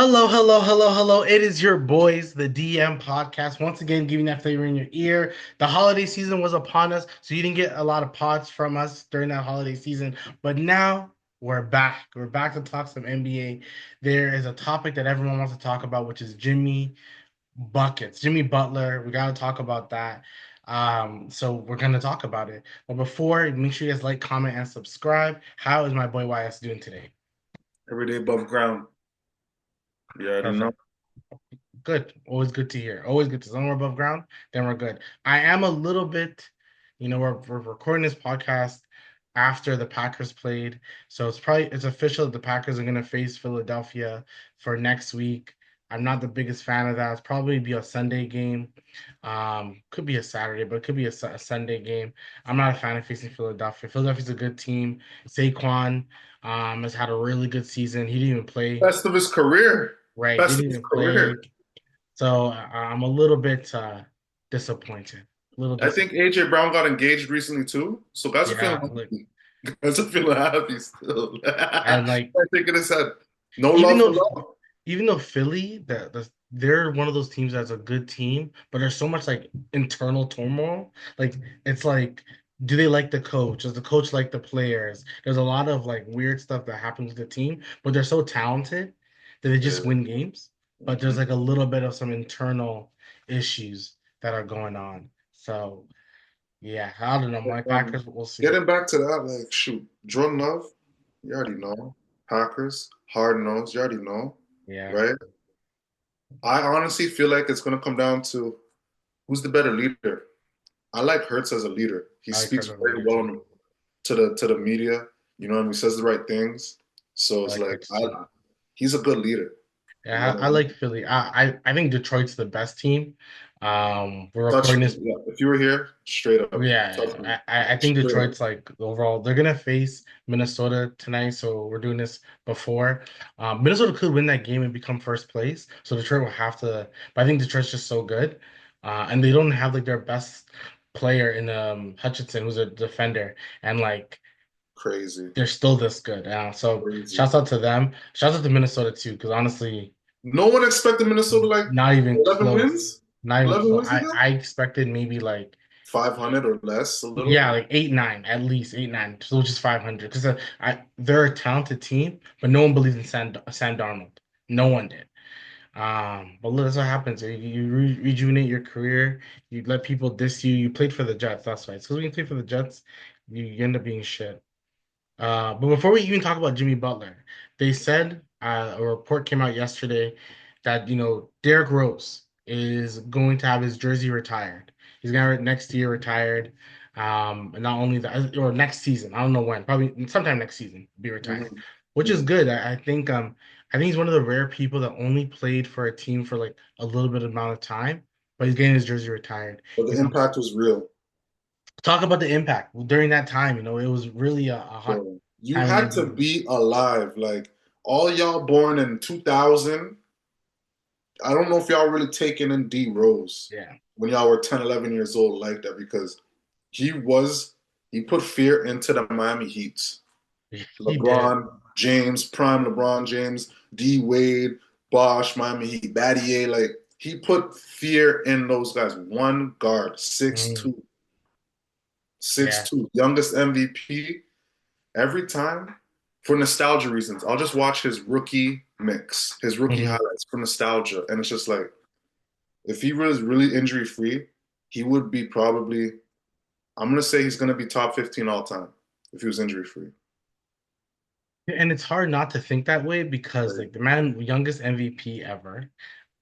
Hello, hello, hello, hello. It is your boys, the DM podcast. Once again, giving that flavor in your ear. The holiday season was upon us, so you didn't get a lot of pods from us during that holiday season. But now we're back. We're back to talk some NBA. There is a topic that everyone wants to talk about, which is Jimmy Buckets, Jimmy Butler. We got to talk about that. So we're gonna talk about it. But before, make sure you guys like, comment, and subscribe. How is my boy YS doing today? Every day above ground. You already know. Perfect. Good. Always good to hear. Always good to somewhere above ground, then we're good. I am a little bit, we're recording this podcast after the Packers played. So it's official that the Packers are gonna face Philadelphia for next week. I'm not the biggest fan of that. It's probably be a Sunday game. Could be a Saturday, but it could be a Sunday game. I'm not a fan of facing Philadelphia. Philadelphia's a good team. Saquon has had a really good season. He didn't even play, Best of his career. right? Best of Didn't his even play. career. So I'm a little bit disappointed. A little I think disappointed. AJ Brown got engaged recently too. So guys are feeling Yeah, like happy. Guys are feeling happy still. I and like think in his head. No even love for though love. even though Philly, they're one of those teams that's a good team, but there's so much like internal turmoil. Like it's like, do they like the coach? Does the coach like the players? There's a lot of like weird stuff that happens with the team, but they're so talented that they just Yeah. win games. But there's Mhm. like a little bit of some internal issues that are going on. So yeah, I don't know. My Um, Packers, we'll see. Getting back to that, like shoot, Jordan Love, you already know. Packers, hard nose, you already know, Yeah, right? I honestly feel like it's gonna come down to who's the better leader. I like Hurts as a leader. He I like speaks Hurts very later well too. to the media. You know, and he says the right things. So I it's like like Hurts too. he's a good leader. You Yeah, know, I like Philly. I think Detroit's the best team. We're touch recording me. this. Yeah, if you were here, straight up, touch me. Yeah, I think Straight up. Detroit's like overall they're gonna face Minnesota tonight, so we're doing this before. Minnesota could win that game and become first place, so Detroit will have to. But I think Detroit's just so good, and they don't have like their best player in Hutchinson, who's a defender, and like Crazy, they're still this good. So crazy. shouts out to them. Shouts out to Minnesota too, because honestly, No one expected Minnesota like not even 11 close. wins. Not even 11 close. wins I again. expected maybe like 500 or less, a yeah, little. like 8-9 at least 8-9, so which is 500 because I they're a talented team, but no one believes in Sam Darnold. No one did. But look, that's what happens. You rejuvenate your career. You let people diss you. You played for the Jets. That's right. So when you play for the Jets, you end up being shit. But before we even talk about Jimmy Butler, they said a report came out yesterday that Derrick Rose is going to have his jersey retired. He's gonna have it next year retired. And not only that, or next season, I don't know when, probably sometime next season, be retired, Mhm. which is Mhm. good. I think he's one of the rare people that only played for a team for like a little bit amount of time, but he's getting his jersey retired. But the He's impact was real. talk about the impact during that time. It was really a hot Bro. You time in the had to NBA. be alive. Like all y'all born in 2000. I don't know if y'all really taking in D Rose Yeah. when y'all were 10, 11 years old like that because he was he put fear into the Miami Heats. He did. LeBron James, prime LeBron James, D Wade, Bosh, Miami Heat, Battier, like he put fear in those guys. One guard, six Mm, two, six yeah. two, youngest MVP. Every time, for nostalgia reasons, I'll just watch his rookie mix, his rookie Hmm. highlights for nostalgia. And it's just like, if he was really injury free, he would be probably, I'm gonna say he's gonna be top 15 all time if he was injury free. And it's hard not to think that way because Like, like the man youngest MVP ever.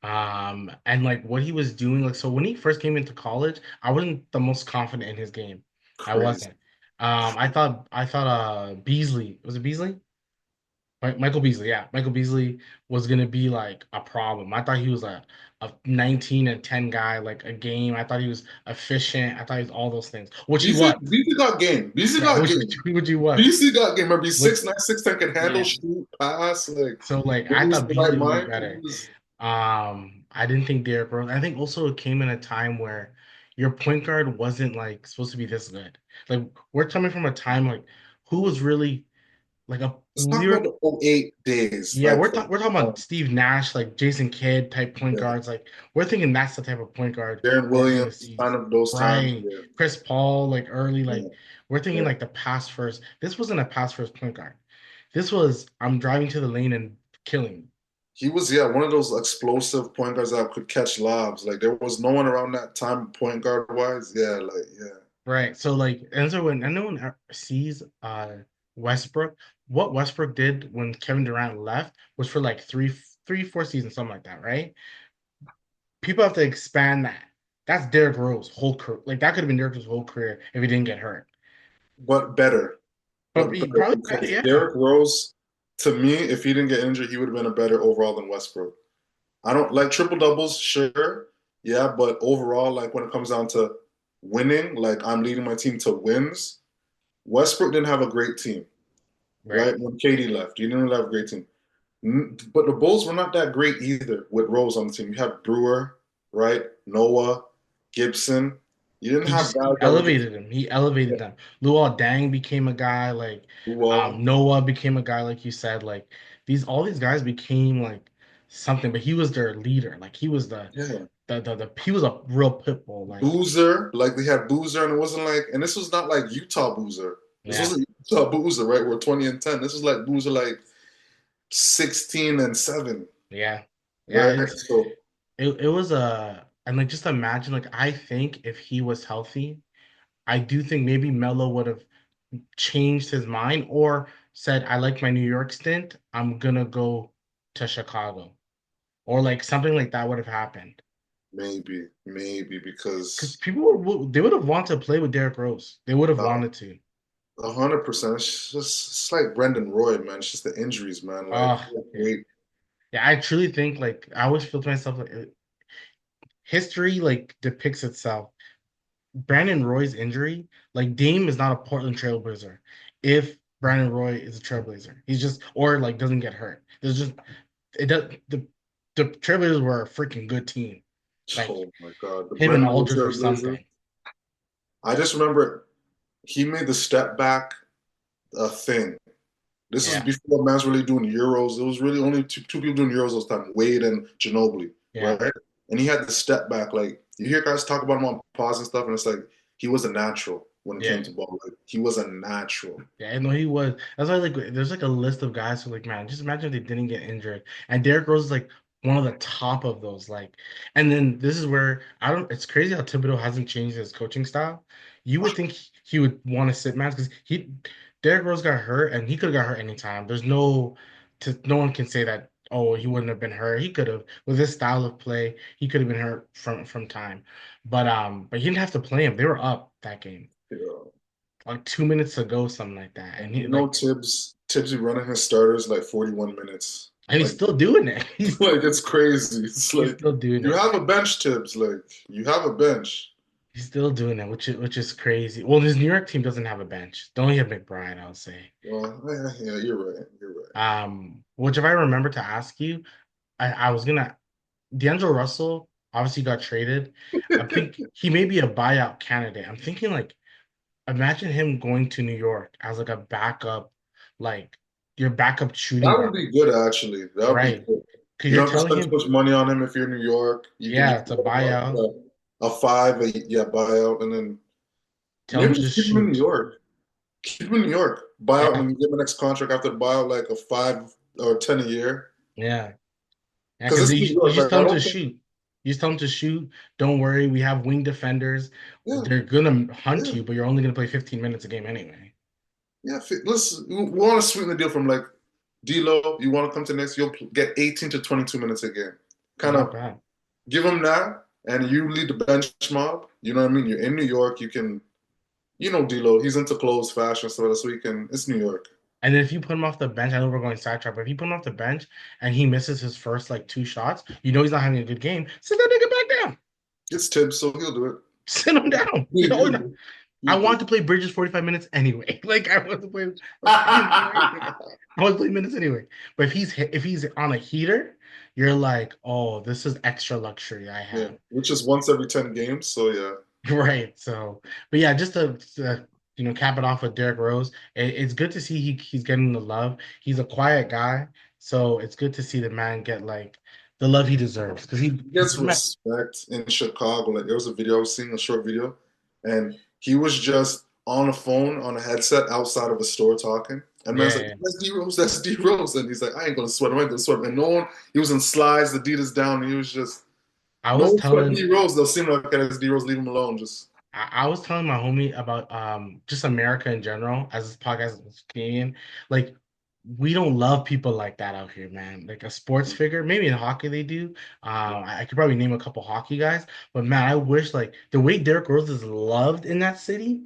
And like what he was doing, like so when he first came into college, I wasn't the most confident in his game. I crazy. wasn't. I thought Beasley, was it Beasley? Michael Beasley, yeah. Michael Beasley was gonna be like a problem. I thought he was a 19 and 10 guy, like a game. I thought he was efficient. I thought he was all those things, which he was. BC got game. BC Yeah, got which game. which he was. BC got game. Remember, he's Which 6'9", 6'10", can handle, yeah. shoot, pass. Like So like when I he was thought in the right Beasley would be mind, he better. was I didn't think Derrick Rose. I think also it came in a time where your point guard wasn't like supposed to be this good. Like we're coming from a time like who was really like a Let's we talk about were the '08 days, yeah, like we're talking about um, Steve Nash, like Jason Kidd type point yeah, guards. Like we're thinking that's the type of point guard Darren we're gonna Williams, see. kind of those times. Right. Yeah, Chris Paul, like early, yeah, like we're thinking yeah. like the pass first. This wasn't a pass first point guard. This was I'm driving to the lane and killing. He was, yeah, one of those explosive point guards that could catch lobs. Like there was no one around that time point guard wise. Yeah, like yeah. Right. So like and so when anyone sees Westbrook, what Westbrook did when Kevin Durant left was for like 4 seasons, something like that, right? People have to expand that. That's Derrick Rose whole career. Like that could have been Derrick Rose's whole career if he didn't get hurt. But better, But but he better probably better, because yeah. Derrick Rose, to me, if he didn't get injured, he would have been a better overall than Westbrook. I don't like triple doubles, sure, yeah, but overall, like when it comes down to winning, like I'm leading my team to wins. Westbrook didn't have a great team, Right. right? When KD left, he didn't really have a great team. But the Bulls were not that great either with Rose on the team. You had Brewer, right? Noah, Gibson. You didn't have He guys that were just elevated him. He elevated them. Luol Dang became a guy like well, Noah became a guy like you said. Like these all these guys became like something, but he was their leader. Like he was yeah. the he was a real pit bull. Like Boozer, like they had Boozer, and it wasn't like, and this was not like Utah Boozer. This yeah, wasn't Utah Boozer, right? We're 20 and 10. This is like Boozer, like 16 and 7, yeah, yeah. right? So It was a and like just imagine like I think if he was healthy, I do think maybe Melo would have changed his mind or said, I like my New York stint. I'm gonna go to Chicago. Or like something like that would have happened. maybe Because because people they would have wanted to play with Derrick Rose. They would have uh, wanted to. 100%. It's just it's like Brendan Roy, man. It's just the injuries, man. Like Oh, yeah. wait, Yeah, I truly think like I always feel to myself like history like depicts itself. Brandon Roy's injury, like Dame is not a Portland Trailblazer. If Brandon Roy is a Trailblazer, he's just or like doesn't get hurt. There's just it does the Trailblazers were a freaking good team. Like oh my God, the him and Brendan Roy Aldridge were Trailblazers. something. I just remember he made the step back a thing. This is Yeah, before man's really doing Euros. It was really only two people doing Euros those time, Wade and Ginobili, yeah. right? And he had the step back. Like you hear guys talk about him on pause and stuff, and it's like he was a natural when it came Yeah. to ball. Like he was a natural. Yeah, I know he was. That's why like there's like a list of guys who like, man, just imagine if they didn't get injured. And Derrick Rose is like one of the top of those. Like, and then this is where I don't it's crazy how Thibodeau hasn't changed his coaching style. You would think he would want to sit man because he Derrick Rose got hurt and he could have got hurt anytime. No one can say that, oh, he wouldn't have been hurt. He could have with his style of play, he could have been hurt from time. But he didn't have to play him. They were up that game You know, like 2 minutes to go, something like that. And he you know like, Tibbs be running his starters like 41 minutes. and he's Like still doing it. like it's crazy. It's He's like still doing you it. have a bench, Tibbs. Like you have a bench. He's still doing it, which is crazy. Well, his New York team doesn't have a bench. They only have McBride, I would say. Well, yeah, you're right. You're right. Which if I remember to ask you, I was gonna D'Angelo Russell obviously got traded. I think he may be a buyout candidate. I'm thinking like imagine him going to New York as like a backup, like your backup shooting That would guard, be good, actually. That would be right? good. Because You you're don't have to telling spend too him, much money on him if you're in New York. You can yeah, just it's a buyout. a five, yeah, buyout, and then Tell him maybe to just just keep him in New shoot. York. Keep him in New York. Buyout, and Yeah, then you get the next contract after the buyout, like a 5 or 10 a year. yeah. Yeah, Because because it's New you York. just Like tell I them to don't think. shoot. You just tell them to shoot. Don't worry, we have wing defenders. Yeah, They're gonna hunt yeah, you, but you're only gonna play 15 minutes a game anyway. yeah. Let's. We want to sweeten the deal from like D'Lo. You want to come to next? You'll get 18 to 22 minutes a game. Kind Not of bad. give him that, and you lead the bench mob. You know what I mean? You're in New York. You can. You know D'Lo, he's into clothes, fashion, stuff this weekend. It's New York. And then if you put him off the bench, I know we're going sidetrack, but if you put him off the bench and he misses his first like two shots, you know he's not having a good game. Sit that nigga back down. It's Tibbs, so he'll do it. Sit him down. You know, He'll do it. I He'll do want to play Bridges 45 minutes anyway. Like I want to play it. I want to play minutes anyway. But if he's on a heater, you're like, oh, this is extra luxury I Yeah, have. which is once every 10 games. So yeah, Right. So, but yeah, just to cap it off with Derrick Rose. It's good to see he's getting the love. He's a quiet guy, so it's good to see the man get like the love he deserves because He he's gets the man. respect in Chicago. Like there was a video I was seeing, a short video, and he was just on a phone on a headset outside of a store talking. And man's Yeah, like, yeah. "That's D Rose, that's D Rose," and he's like, "I ain't gonna sweat him, I ain't gonna sweat him." And no one, he was in slides, Adidas down, and he was just I no was one sweat telling D Rose. They'll seem like it's D Rose, leave him alone. Just I was telling my homie about just America in general as this podcast is Canadian. Like we don't love people like that out here, man. Like a sports figure, maybe in hockey they do. I could probably name a couple hockey guys, but man, I wish like the way Derrick Rose is loved in that city.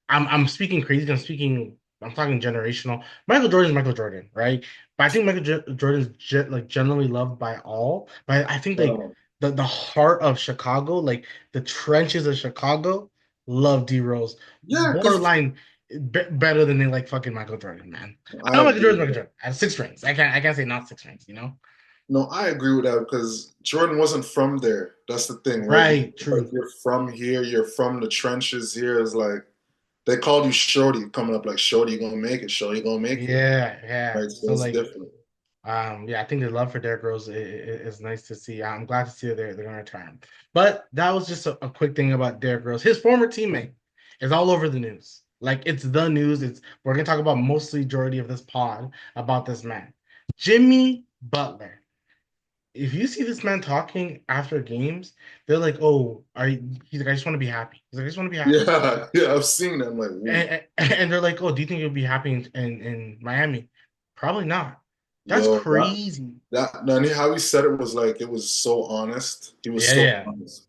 I'm speaking crazy. I'm talking generational. Michael Jordan is Michael Jordan, right? But I think Jordan is like generally loved by all. But I think like um, the heart of Chicago, like the trenches of Chicago, love D Rose. yeah, because Borderline better than they like fucking Michael Jordan, man. I I know Michael agree Jordan's with Michael that. Jordan. I have 6 rings. I can't say not 6 rings, you know? No, I agree with that because Jordan wasn't from there. That's the thing, right? Right, Like true. you're from here, you're from the trenches here. Is like they called you Shorty coming up like Shorty, you gonna make it, Shorty, you gonna make it. Yeah, yeah. Right? So So it's like different. yeah, I think the love for Derrick Rose is nice to see. I'm glad to see that they're going to return. But that was just a quick thing about Derrick Rose. His former teammate is all over the news. Like it's the news. It's we're going to talk about mostly majority of this pod about this man, Jimmy Butler. If you see this man talking after games, they're like, "Oh, are you?" He's like, "I just want to be happy." He's like, "I just want to be happy." Yeah, yeah, I've seen that. I'm like, ooh, And they're like, "Oh, do you think you'll be happy in Miami?" Probably not. That's yo, crazy. and how he said it was like it was so honest. He was Yeah, so yeah. honest.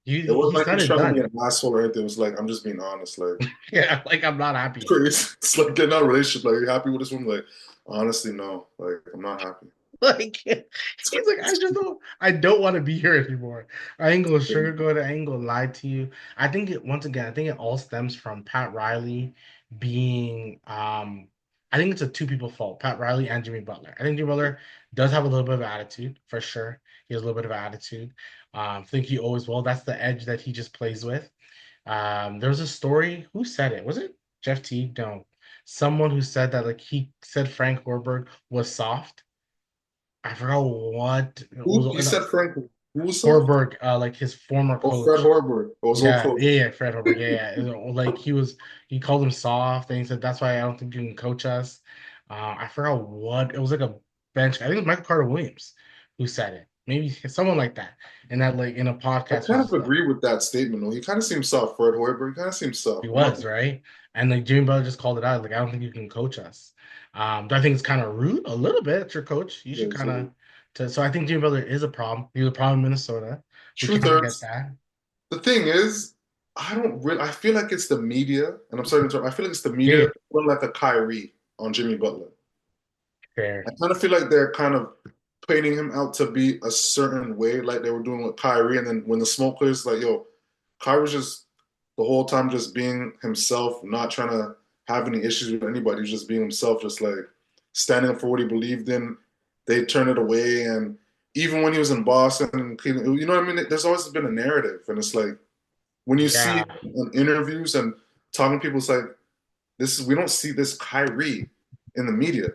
It wasn't He like he said was it trying to be done. an asshole or anything. It was like I'm just being honest. Like Yeah, like I'm not it's happy. crazy. It's like getting out of a relationship. Like, are you happy with this woman? Like, honestly, no. Like, I'm not happy. Like he's like, I don't want to be here anymore. I ain't gonna It's sugarcoat it, I ain't gonna lie to you. I think it once again, I think it all stems from Pat Riley being I think it's a two people fault, Pat Riley and Jimmy Butler. I think Jimmy Butler does have a little bit of attitude for sure. He has a little bit of attitude. I think he always will. That's the edge that he just plays with. There was a story. Who said it? Was it Jeff T? No, someone who said that like he said Frank Warburg was soft. I forgot what it Who was. you said Frank Wusoff? Horberg, like his former Or Fred coach. Hoiberg? Or his old Yeah, coach? yeah, yeah, Fred Hoiberg. Yeah, yeah. Like he called him soft, and he said that's why I don't think you can coach us. I forgot what it was like a bench. I think it was Michael Carter Williams who said it. Maybe someone like that, and that like in a I podcast was kind of just like. agree with that statement. Though he kind of seems soft. Fred Hoiberg kind of seems He soft. I'm not. was, right? And like Jimmy Butler just called it out. Like, I don't think you can coach us. Do I think it's kind of rude? A little bit. It's your coach. You should kind of so I think Jimmy Butler is a problem. He's a problem in Minnesota. We Truth kind of get hurts. that. The thing is, I don't really. I feel like it's the media, and I'm sorry to interrupt. I feel like it's the Yeah, media yeah, putting like a Kyrie on Jimmy Butler. I fair. kind of feel like they're kind of painting him out to be a certain way, like they were doing with Kyrie. And then when the smoke clears, like, yo, Kyrie's just the whole time just being himself, not trying to have any issues with anybody. He's just being himself, just like standing up for what he believed in. They turned it away. And even when he was in Boston and Cleveland, you know what I mean? There's always been a narrative. And it's like when you see Yeah, him in interviews and talking to people, it's like, we don't see this Kyrie in the media.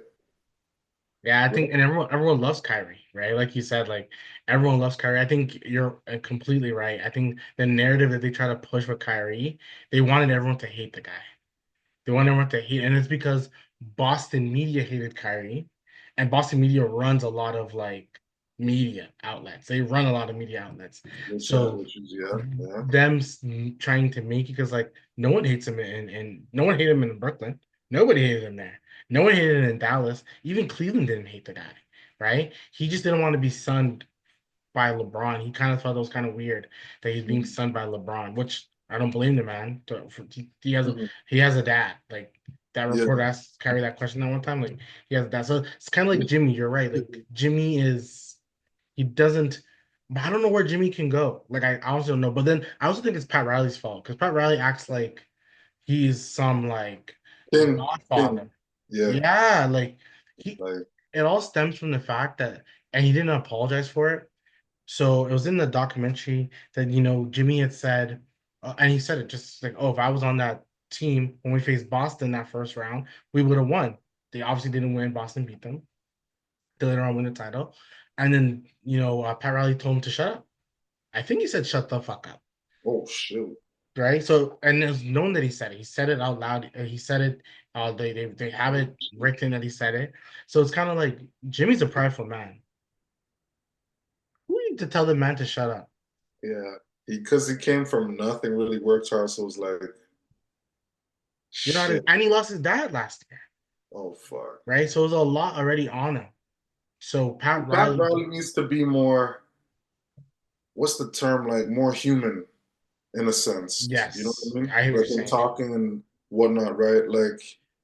yeah. I think, and everyone loves Kyrie, right? Like you said, like everyone loves Kyrie. I think you're completely right. I think the narrative that they try to push with Kyrie, they wanted everyone to hate the guy. They want everyone to hate, and it's because Boston media hated Kyrie, and Boston media runs a lot of like media outlets. They run a lot of media outlets. So Which is yeah, yeah. them trying to make it because like no one hates him and no one hated him in Brooklyn. Nobody hated him there. No one hated him in Dallas. Even Cleveland didn't hate the guy, right? He just didn't want to be sunned by LeBron. He kind of thought it was kind of weird that he's being Mhm. sunned by LeBron, which I don't blame the man. Mhm. He has a dad. Like that Yeah. reporter asked Kyrie that question that one time. Like he has a dad. So it's kind of like Jimmy. You're right. Like Jimmy is he doesn't. But I don't know where Jimmy can go. Like I honestly don't know. But then I also think it's Pat Riley's fault because Pat Riley acts like he's some like King. godfather. Yeah. Yeah, like he. Like It all stems from the fact that, and he didn't apologize for it. So it was in the documentary that Jimmy had said, and he said it just like, "Oh, if I was on that team when we faced Boston that first round, we would have won. They obviously didn't win. Boston beat them. They later on win the title. And then, Pat Riley told him to shut up. I think he said, shut the fuck up. Oh shoot. Right. So, and it was known that he said it. He said it out loud. He said it. They have it written that he said it. So it's kind of like Jimmy's a prideful man. Who are you to tell the man to shut up? Yeah. Because he came from nothing, really worked hard, so it was like shit. And he lost his dad last year. Oh fuck. Right. So it was a lot already on him. So Pat Pat Riley, Riley needs to be more, what's the term, like more human in a sense. You know yes, what I mean? I hear what you're Like in saying. talking and whatnot, right? Like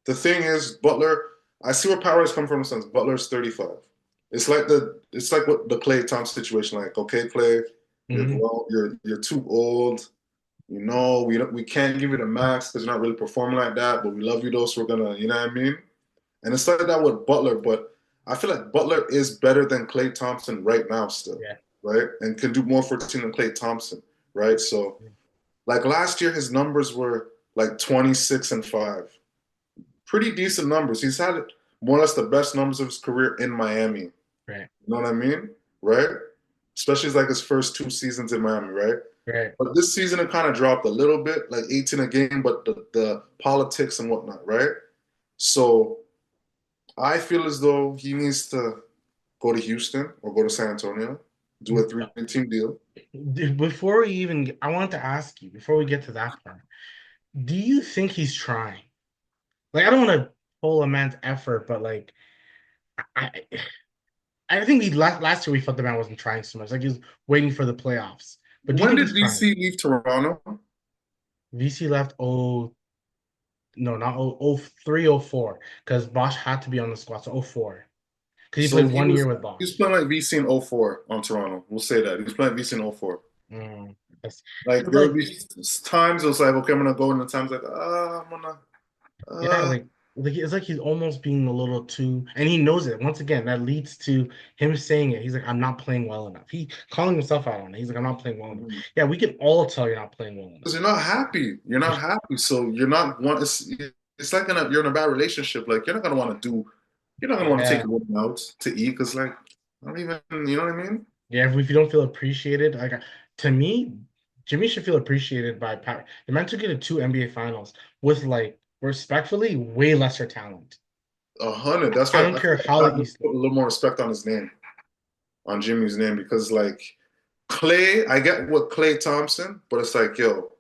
the thing is, Butler, I see where Pat Riley's come from in a sense. Butler's 35. It's like what the Klay Thompson situation, like, okay, Klay, you're Hmm. grown, you're too old. We can't give you the max because you're not really performing like that, but we love you though, so we're gonna, you know what I mean? And it's like that with Butler, but I feel like Butler is better than Klay Thompson right now still, Yeah. right? And can do more for a team than Klay Thompson, right? So like last year, his numbers were like 26 and 5. Pretty decent numbers. He's had more or less the best numbers of his career in Miami. You Right. know what I mean? Right? Especially like his first 2 seasons in Miami, right? Right. But this season it kind of dropped a little bit, like 18 a game, but the politics and whatnot, right? So I feel as though he needs to go to Houston or go to San Antonio, do a three-team deal. Before we even, I wanted to ask you before we get to that part. Do you think he's trying? Like, I don't want to pull a man's effort, but like, I, I think last year we thought the man wasn't trying so much. Like he was waiting for the playoffs. But do you When think did he's trying? VC leave Toronto? VC left no, not 03, 04, because Bosch had to be on the squad. So 04. Because he So played 1 year with he was Bosch. playing like VC in '04 on Toronto. We'll say that. He was playing VC in '04. Mm, that's, Like it's there would like, be times it was like, okay, I'm gonna go, and the times like, I'm gonna yeah, uh like it's like he's almost being a little too, and he knows it. Once again, that leads to him saying it. He's like, I'm not playing well enough. He calling himself out on it. He's like, I'm not playing well enough. Yeah, we can all tell you're not playing well enough. because you're not happy. You're not happy. So you're not want it's like you're in a bad relationship. Like you're not gonna want to take Yeah. your woman out to eat because like I don't even you know what I mean? Yeah, if you don't feel appreciated, to me, Jimmy should feel appreciated by Pat. The man took you to two NBA finals with like respectfully way lesser talent. 100. That's I why don't I care feel how like the I need to East. put a little more respect on his name, on Jimmy's name, because like Clay, I get what Clay Thompson, but it's like, yo,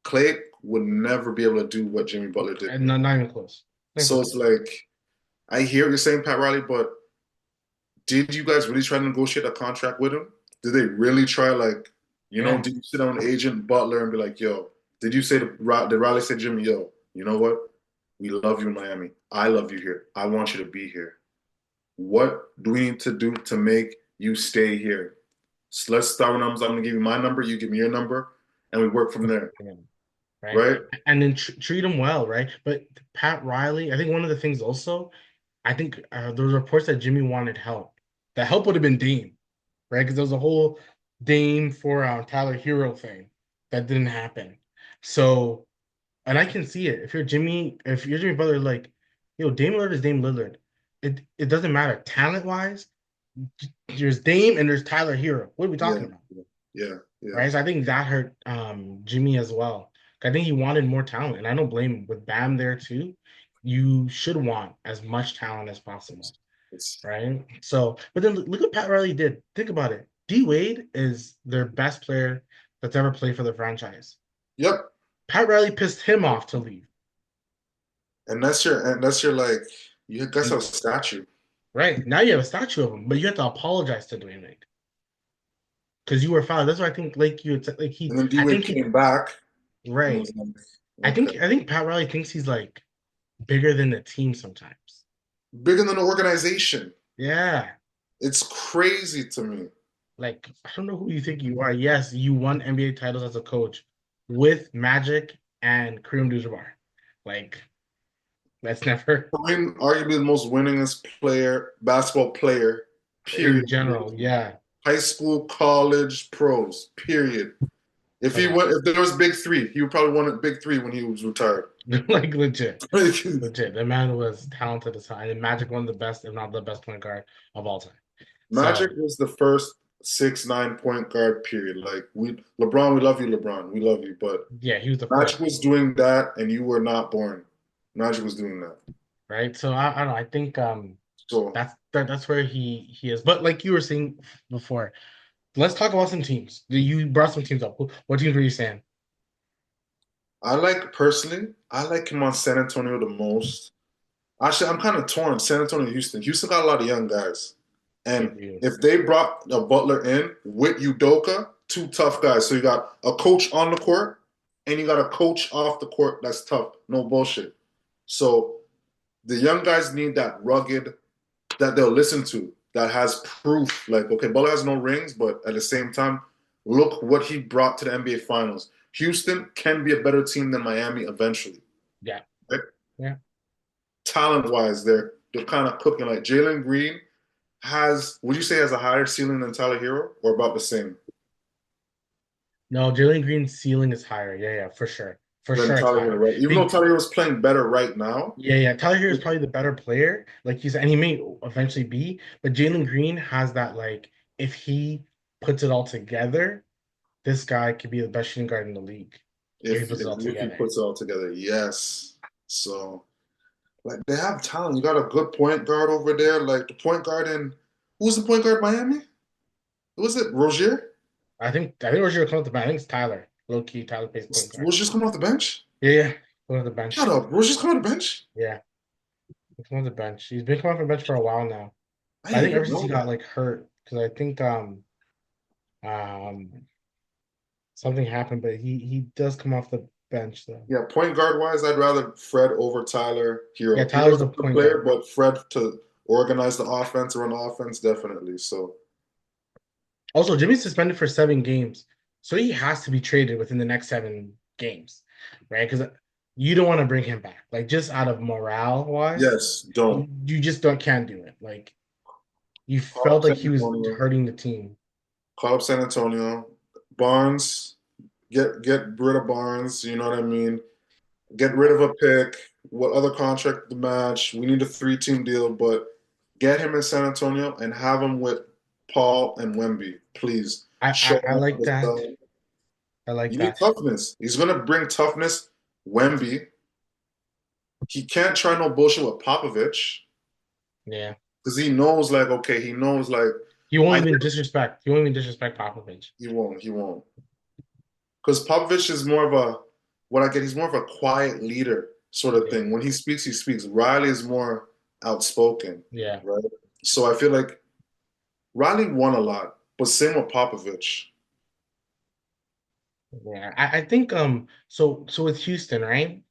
Clay would never be able to do what Jimmy Butler did, And man. not even close. Not even So close. it's like, I hear what you're saying, Pat Riley, but did you guys really try to negotiate a contract with him? Did they really try, like, Yeah. did you sit down with Agent Butler and be like, yo, did you say did Riley say, Jimmy, yo, you know what? We love you in Miami. I love you here. I want you to be here. What do we need to do to make you stay here? So let's start with numbers. I'm gonna give you my number, you give me your number, and we work from there, Right. right? And then treat him well, right? But Pat Riley, I think one of the things also, I think there was reports that Jimmy wanted help. The help would have been Dame, right? Because there was a whole Dame for Tyler Hero thing that didn't happen. So, and I can see it. If you're Jimmy Butler, like, Dame Lillard is Dame Lillard. It doesn't matter talent wise. There's Dame and there's Tyler Hero. What are we Yeah, talking about? yeah, yeah. Right? So I think that hurt Jimmy as well. I think he wanted more talent, and I don't blame him. With Bam there too, you should want as much talent as possible, It's right? So, but then look what Pat Riley did. Think about it. D Wade is their best player that's ever played for the franchise. yep. Pat Riley pissed him off to leave. And that's your like you guys have And a statue. right now you have a statue of him, but you have to apologize to Dwayne Wade because you were fouled. That's why I think like And then D I Wade think he came back and right. was like, I okay. think I think Pat Riley thinks he's like bigger than the team sometimes. Bigger than the organization. Yeah. It's crazy to me. Like, I don't know who you think you are. Yes, you won NBA titles as a coach with Magic and Kareem Abdul-Jabbar. Like, that's never I mean, arguably the most winningest basketball player, in period. general. Yeah. High school, college, pros, period. If for he that. went, if there was big three, he would probably won a big three when he was retired. Like legit, legit. The man was talented as hell. And Magic, one of the best, if not the best point guard of all time. Magic So was the first 6'9" point guard. Period. Like LeBron, we love you, LeBron, we love you, but yeah, he was the Magic first, was doing that, and you were not born. Magic was doing that. right? So I don't know. I think So that's where he is. But like you were saying before, let's talk about some teams. You brought some teams up. What teams were you saying? I like him on San Antonio the most. Actually, I'm kind of torn. San Antonio, Houston. Houston got a lot of young guys, They and do. if they brought a Butler in with Udoka, two tough guys. So you got a coach on the court, and you got a coach off the court that's tough. No bullshit. So the young guys need that rugged that they'll listen to that has proof. Like, okay, Butler has no rings, but at the same time, look what he brought to the NBA Finals. Houston can be a better team than Miami eventually. Yeah, Right? yeah. Talent wise, they're kind of cooking. Like Jalen Green has, would you say, has a higher ceiling than Tyler Hero, or about the same No, Jalen Green's ceiling is higher. Yeah, yeah, for sure. For than sure it's Tyler Hero? higher. Right? Even though Be Tyler Hero is playing better right now, Yeah, yeah. Tyler Hero is probably the better player, like you said, and he may eventually be, but Jalen Green has that like if he puts it all together, this guy could be the best shooting guard in the league if he if puts it all if he together. puts it all together, yes. So like they have talent. You got a good point guard over there. Like the point guard in who's the point guard in Miami? Who was it? Rozier? I think we're sure come off the bench. I think it's Tyler. Low key, Tyler plays point guard. Rozier's coming off the bench? Yeah, yeah. Come off the Shut bench. up. Rozier's coming off the bench? Yeah. He's come off the bench. He's been coming off the bench for a while now. I But I didn't think even ever since he know got that. like hurt, because I think um something happened, but he does come off the bench though. Yeah, point guard wise, I'd rather Fred over Tyler Yeah, Hero. Tyler's Hero's the a good point player, guard. but Fred to organize the offense, run the offense, definitely. So Also, Jimmy's suspended for 7 games, so he has to be traded within the next 7 games, right? Because you don't want to bring him back, like just out of morale wise, yes, don't. you just don't can't do it. Like you Call felt up like San he was Antonio. hurting the team. Call up San Antonio. Barnes, get rid of Barnes, you know what I mean? Get rid of a pick. What other contract to match? We need a three-team deal, but get him in San Antonio and have him with Paul and Wemby, please. I Show I, I him how like to that. sell. I like You need that. toughness. He's gonna bring toughness. Wemby. He can't try no bullshit with Popovich Yeah, because he knows, like, okay, he knows, like, he won't I even disrespect. He won't even disrespect Popovich. he won't, because Popovich is more of a what I get. He's more of a quiet leader sort of Yeah, thing. When he speaks, he speaks. Riley is more outspoken, yeah, right? So I feel like Riley won a lot, but same with Popovich. yeah. I think so with Houston, right?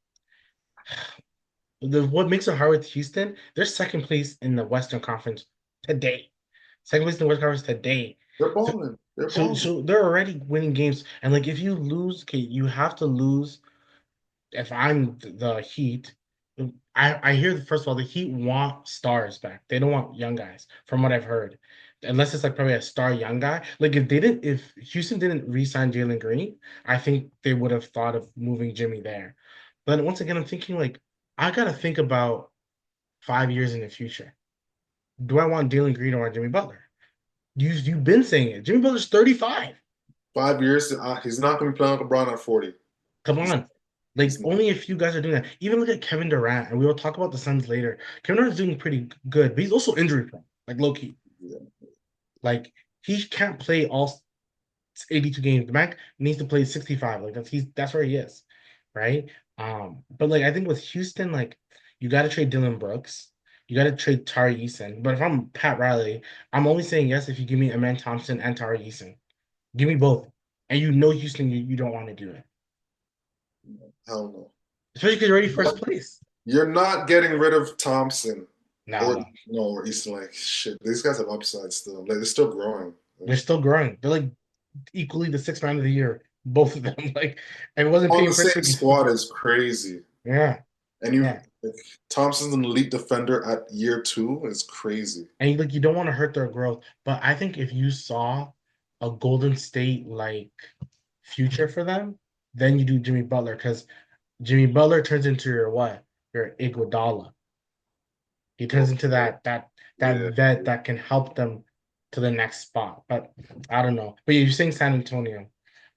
What makes it hard with Houston, they're second place in the Western Conference today. Second place in the Western Conference today. They're So balling. They're so balling. so they're already winning games. And like if you lose, okay, you have to lose. If I'm the Heat, I hear first of all the Heat want stars back. They don't want young guys, from what I've heard. Unless it's like probably a star young guy. Like if Houston didn't re-sign Jalen Green, I think they would have thought of moving Jimmy there. But once again, I'm thinking like I gotta think about 5 years in the future. Do I want Jalen Green or Jimmy Butler? You've been saying it. Jimmy Butler's 35. 5 years. He's not going to be playing like LeBron at 40. Come He's on. Like he's not. only a few guys are doing that. Even look at Kevin Durant, and we will talk about the Suns later. Kevin Durant's doing pretty good, but he's also injury prone, like low key. Yeah. Like he can't play all 82 games. The man needs to play 65. Like that's where he is, right? But like I think with Houston, like you got to trade Dylan Brooks, you got to trade Tari Eason. But if I'm Pat Riley, I'm only saying yes if you give me Amen Thompson and Tari Eason. Give me both, and you know Houston, you don't want to do it, Hell no. especially because you're already first place. You're not getting rid of Thompson No, or no, no or Easton. Like shit, these guys have upside still. Like they're still growing. they're still growing. They're like equally the sixth man of the year, both of them. Like, and it wasn't On the Peyton same Pritchard. squad is crazy. Yeah, And you yeah. like, Thompson's an elite defender at year two. It's crazy. And like you don't want to hurt their growth. But I think if you saw a Golden State like future for them, then you do Jimmy Butler because Jimmy Butler turns into your what? Your Iguodala. He turns into Okay. that Yeah. vet that can help them to the next spot. But I don't know. But yeah, you're saying San Antonio.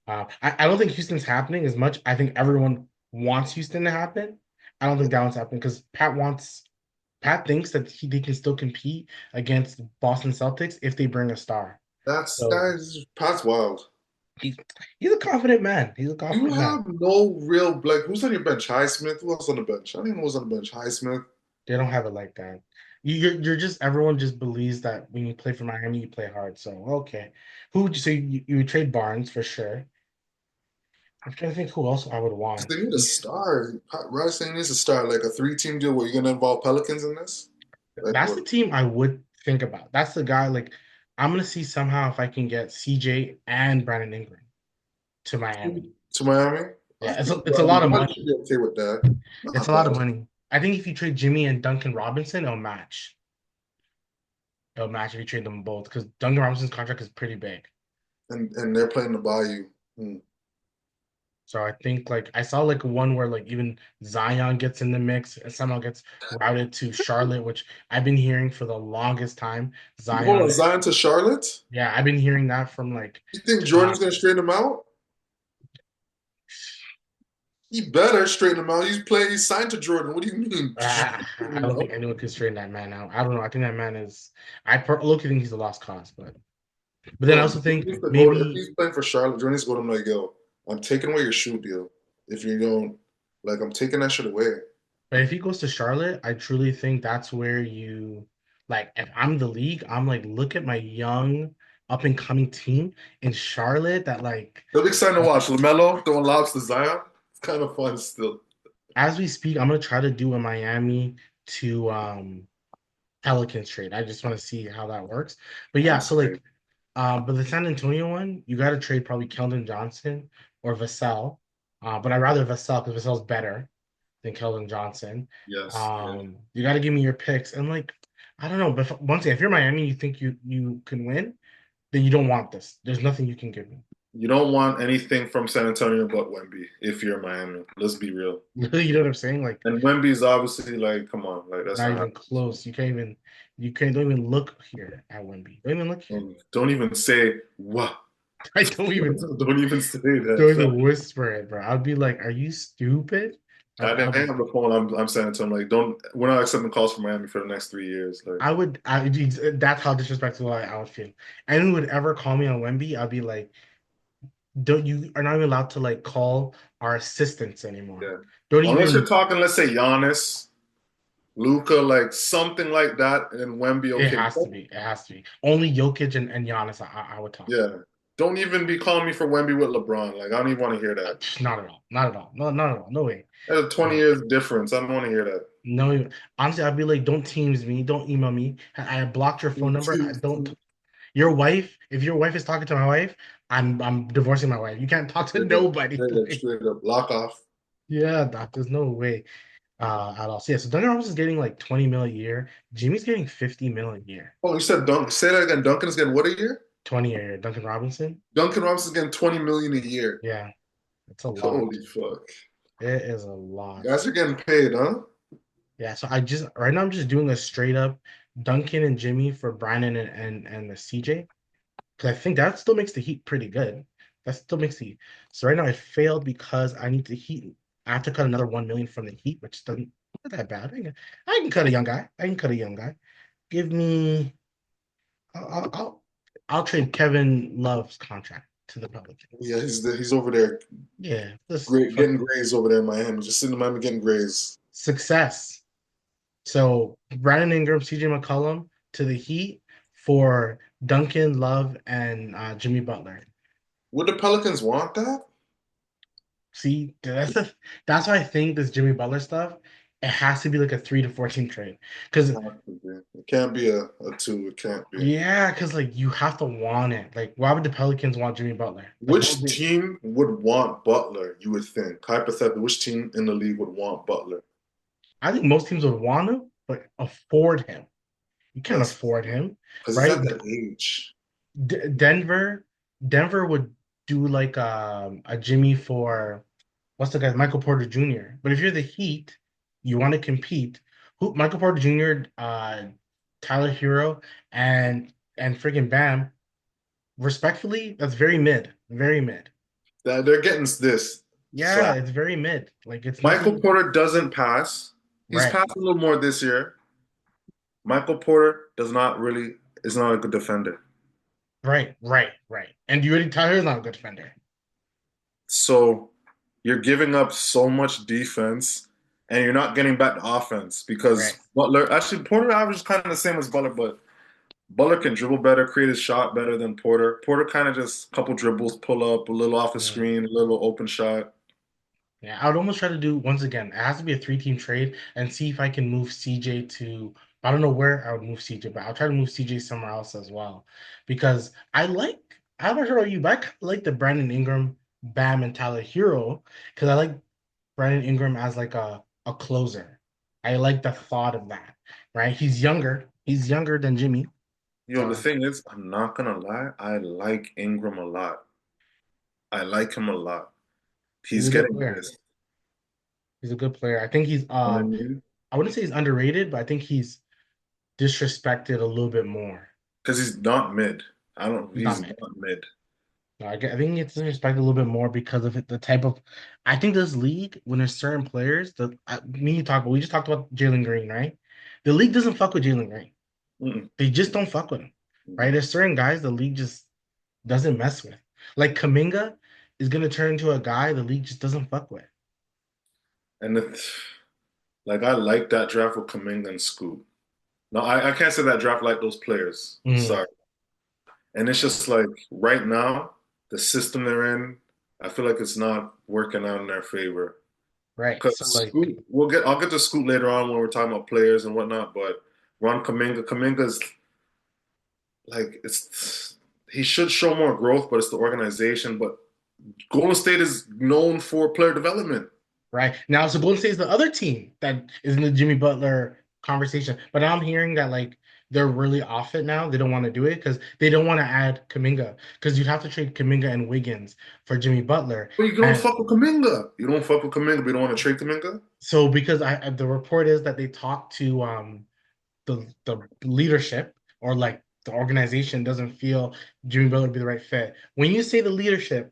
I don't think Houston's happening as much. I think everyone wants Houston to happen. I don't think that one's happening because Pat thinks that they can still compete against Boston Celtics if they bring a star. So That's Pat's wild. he's he's a confident man. He's a You confident man. have no real like who's on your bench? Highsmith? Who else on the bench? I don't even know who's on the bench. Highsmith. They don't have it like that. You're just everyone just believes that when you play for Miami, you play hard. So okay, who would you say you would trade Barnes for sure? I'm trying to think who else I would They want. need a star. Pat Riley saying needs to start like a three-team deal where you're gonna involve Pelicans in this. Like That's what? the team I would think about. That's the guy. Like I'm gonna see somehow if I can get CJ and Brandon Ingram to Miami. To Miami? I Yeah, think it's a lot of Riley should money. be okay with that. It's Not a lot of bad. money. I think if you trade Jimmy and Duncan Robinson, it'll match. It'll match if you trade them both because Duncan Robinson's contract is pretty big. And they're playing the Bayou. Hmm. So I think like I saw like one where like even Zion gets in the mix and somehow gets routed to Charlotte, which I've been hearing for the longest time. Hold on, Zion, Zion to Charlotte? yeah, I've been hearing that from like You think uh Jordan's gonna straighten him out? He better straighten him out. He's playing. He's signed to Jordan. What do you mean? I Straighten him don't think out? anyone can straighten that man out. I don't know. I think that man is look think he's a lost cause, but then I Bro, also Jordan think needs to go. If maybe he's playing for Charlotte, Jordan needs to go to him like, yo, I'm taking away your shoe deal. If you don't, like, I'm taking that shit away. but if he goes to Charlotte, I truly think that's where you like if I'm the league, I'm like look at my young up and coming team in Charlotte that like He'll be excited to watch Lamelo throwing lobs to Zion. It's kind of fun still. as we speak, I'm gonna try to do a Miami to Pelicans trade. I just want to see how that works. But yeah, That's so great. like but the San Antonio one, you gotta trade probably Keldon Johnson or Vassell. But I'd rather Vassell because Vassell's better than Keldon Johnson. Yes. Yeah. You gotta give me your picks. And like, I don't know, but once again, if you're Miami, you think you can win, then you don't want this. There's nothing you can give me. You don't want anything from San Antonio but Wemby if you're Miami. Let's be real. You know what I'm saying? Like, And Wemby's obviously like, come on, like that's not not even happening. close. You can't don't even look here at Wemby. Don't even look here. Don't even say what. I don't even Don't even say that. don't even whisper it, bro. I'd be like, are you stupid? I I'd didn't be hang up the phone. I'm saying to him like, don't. We're not accepting calls from Miami for the next 3 years. Like, that's how disrespectful I would feel. Anyone would ever call me on Wemby, I'd be like, don't you are not even allowed to like call our assistants anymore. yeah. Don't Unless you're even talking, let's say Giannis, Luca, like something like that, and Wemby, it okay. has to be. It has to be. Only Jokic and Giannis I would talk. Yeah. Don't even be calling me for Wemby with LeBron. Like, I don't even want to hear that. Not at all. Not at all. No, not at all. No way. There's a 20 Uh, years difference. I don't want to hear that. no, honestly, I'd be like, don't teams me, don't email me. I blocked your phone number. I don't. Your wife, if your wife is talking to my wife, I'm divorcing my wife. You can't talk to Straight up, nobody. straight up, straight up. Lock off. Yeah, doc, there's no way at all. So yeah, so Duncan Robinson is getting like 20 mil a year. Jimmy's getting 50 mil a year. Oh, you said Dunk. Say that again. Duncan's getting what a year? 20 a year. Duncan Robinson. Duncan Robinson's getting 20 million a year. Yeah, it's a lot. Holy fuck. It is a lot. Guys are getting paid, huh? Yeah, so I just right now I'm just doing a straight up Duncan and Jimmy for Brandon and the CJ because I think that still makes the Heat pretty good. That still makes the so right now I failed because I need to Heat. I have to cut another 1 million from the Heat, which doesn't not that bad. I can cut a young guy. I can cut a young guy. Give me. I'll trade Kevin Love's contract to the Yeah, Pelicans. he's over there, Yeah, this great getting grades over there in Miami. Just sitting in Miami getting grades. success. So Brandon Ingram, CJ McCollum to the Heat for Duncan Love and Jimmy Butler. Would the Pelicans want that? See, that's why I think this Jimmy Butler stuff. It has to be like a 3 to 14 trade because It can't be a two. It can't be. yeah, because like you have to want it. Like, why would the Pelicans want Jimmy Butler? Like, what would Which they? team would want Butler, you would think? Hypothetically, which team in the league would want Butler? I think most teams would want him, but afford him. You can't That's afford him, because he's right? at that age. D Denver, Denver would. do like a Jimmy for what's the guy Michael Porter Jr. But if you're the Heat, you want to compete. Who Michael Porter Jr., Tyler Hero, and friggin' Bam. Respectfully, that's very mid, very mid. That they're getting this Yeah, slack. it's very mid. Like it's Michael nothing. Porter doesn't pass. He's Right, passed a little more this year. Michael Porter does not really is not a good defender. right. And you already Tyler's not a good defender. So you're giving up so much defense and you're not getting back to offense Right. because Butler actually Porter average is kind of the same as Butler, but Butler can dribble better, create his shot better than Porter. Porter kind of just a couple dribbles, pull up, a little off the Mm. screen, a little open shot. Yeah, I would almost try to do once again. It has to be a three-team trade and see if I can move CJ to. I don't know where I would move CJ, but I'll try to move CJ somewhere else as well, because I like. I haven't heard of you, but I kinda like the Brandon Ingram, Bam, and Tyler Hero because I like Brandon Ingram as like a closer. I like the thought of that, right? He's younger. He's younger than Jimmy, Yo, the so thing is, I'm not gonna lie, I like Ingram a lot. I like him a lot. he's He's a good getting player. missed. He's a good player. I think he's You know what I mean? I wouldn't say he's underrated, but I think he's disrespected a little bit more. Because he's not mid. I don't. He's not He's mid. not mid. No, I think it's disrespected a little bit more because of the type of. I think this league, when there's certain players, me and you talk, we just talked about Jalen Green, right? The league doesn't fuck with Jalen Green. Mm-mm. They just don't fuck with him, right? Mm-mm. There's certain guys the league just doesn't mess with. Like Kaminga is gonna turn into a guy the league just doesn't fuck with. And like I like that draft with Kuminga and Scoot. No, I can't say that draft like those players. Mm, Sorry. And it's just like right now, the system they're in, I feel like it's not working out in their favor. right. Because So like, Scoot, I'll get to Scoot later on when we're talking about players and whatnot. But Ron Kuminga's like he should show more growth, but it's the organization. But Golden State is known for player development. right now, so Golden State is the other team that is in the Jimmy Butler conversation. But now I'm hearing that like they're really off it now. They don't want to do it because they don't want to add Kaminga because you'd have to trade Kaminga and Wiggins for Jimmy Butler. But you don't And fuck with Kuminga. You don't fuck with Kuminga, but you don't want to trade Kuminga. so because the report is that they talked to the leadership or like the organization doesn't feel Jimmy Butler would be the right fit. When you say the leadership,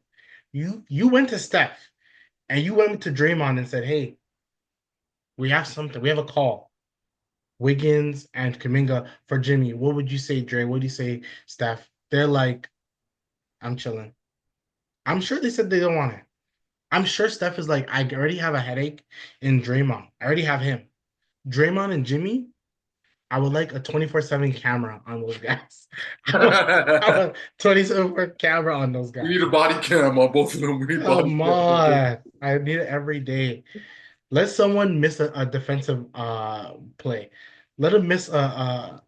you went to Steph and you went to Draymond and said, "Hey, we have something. We have a call. Wiggins and Kaminga for Jimmy." What would you say, Dre? What do you say, Steph? They're like, "I'm chilling." I'm sure they said they don't want it. I'm sure Steph is like, "I already have a headache in Draymond. I already have him. Draymond and Jimmy. I would like a 24/7 camera on those guys. I want 24 camera on those We guys. need a body cam on both of them. We need body Come cam on both. on. I need it every day. Let someone miss a defensive play. Let them miss a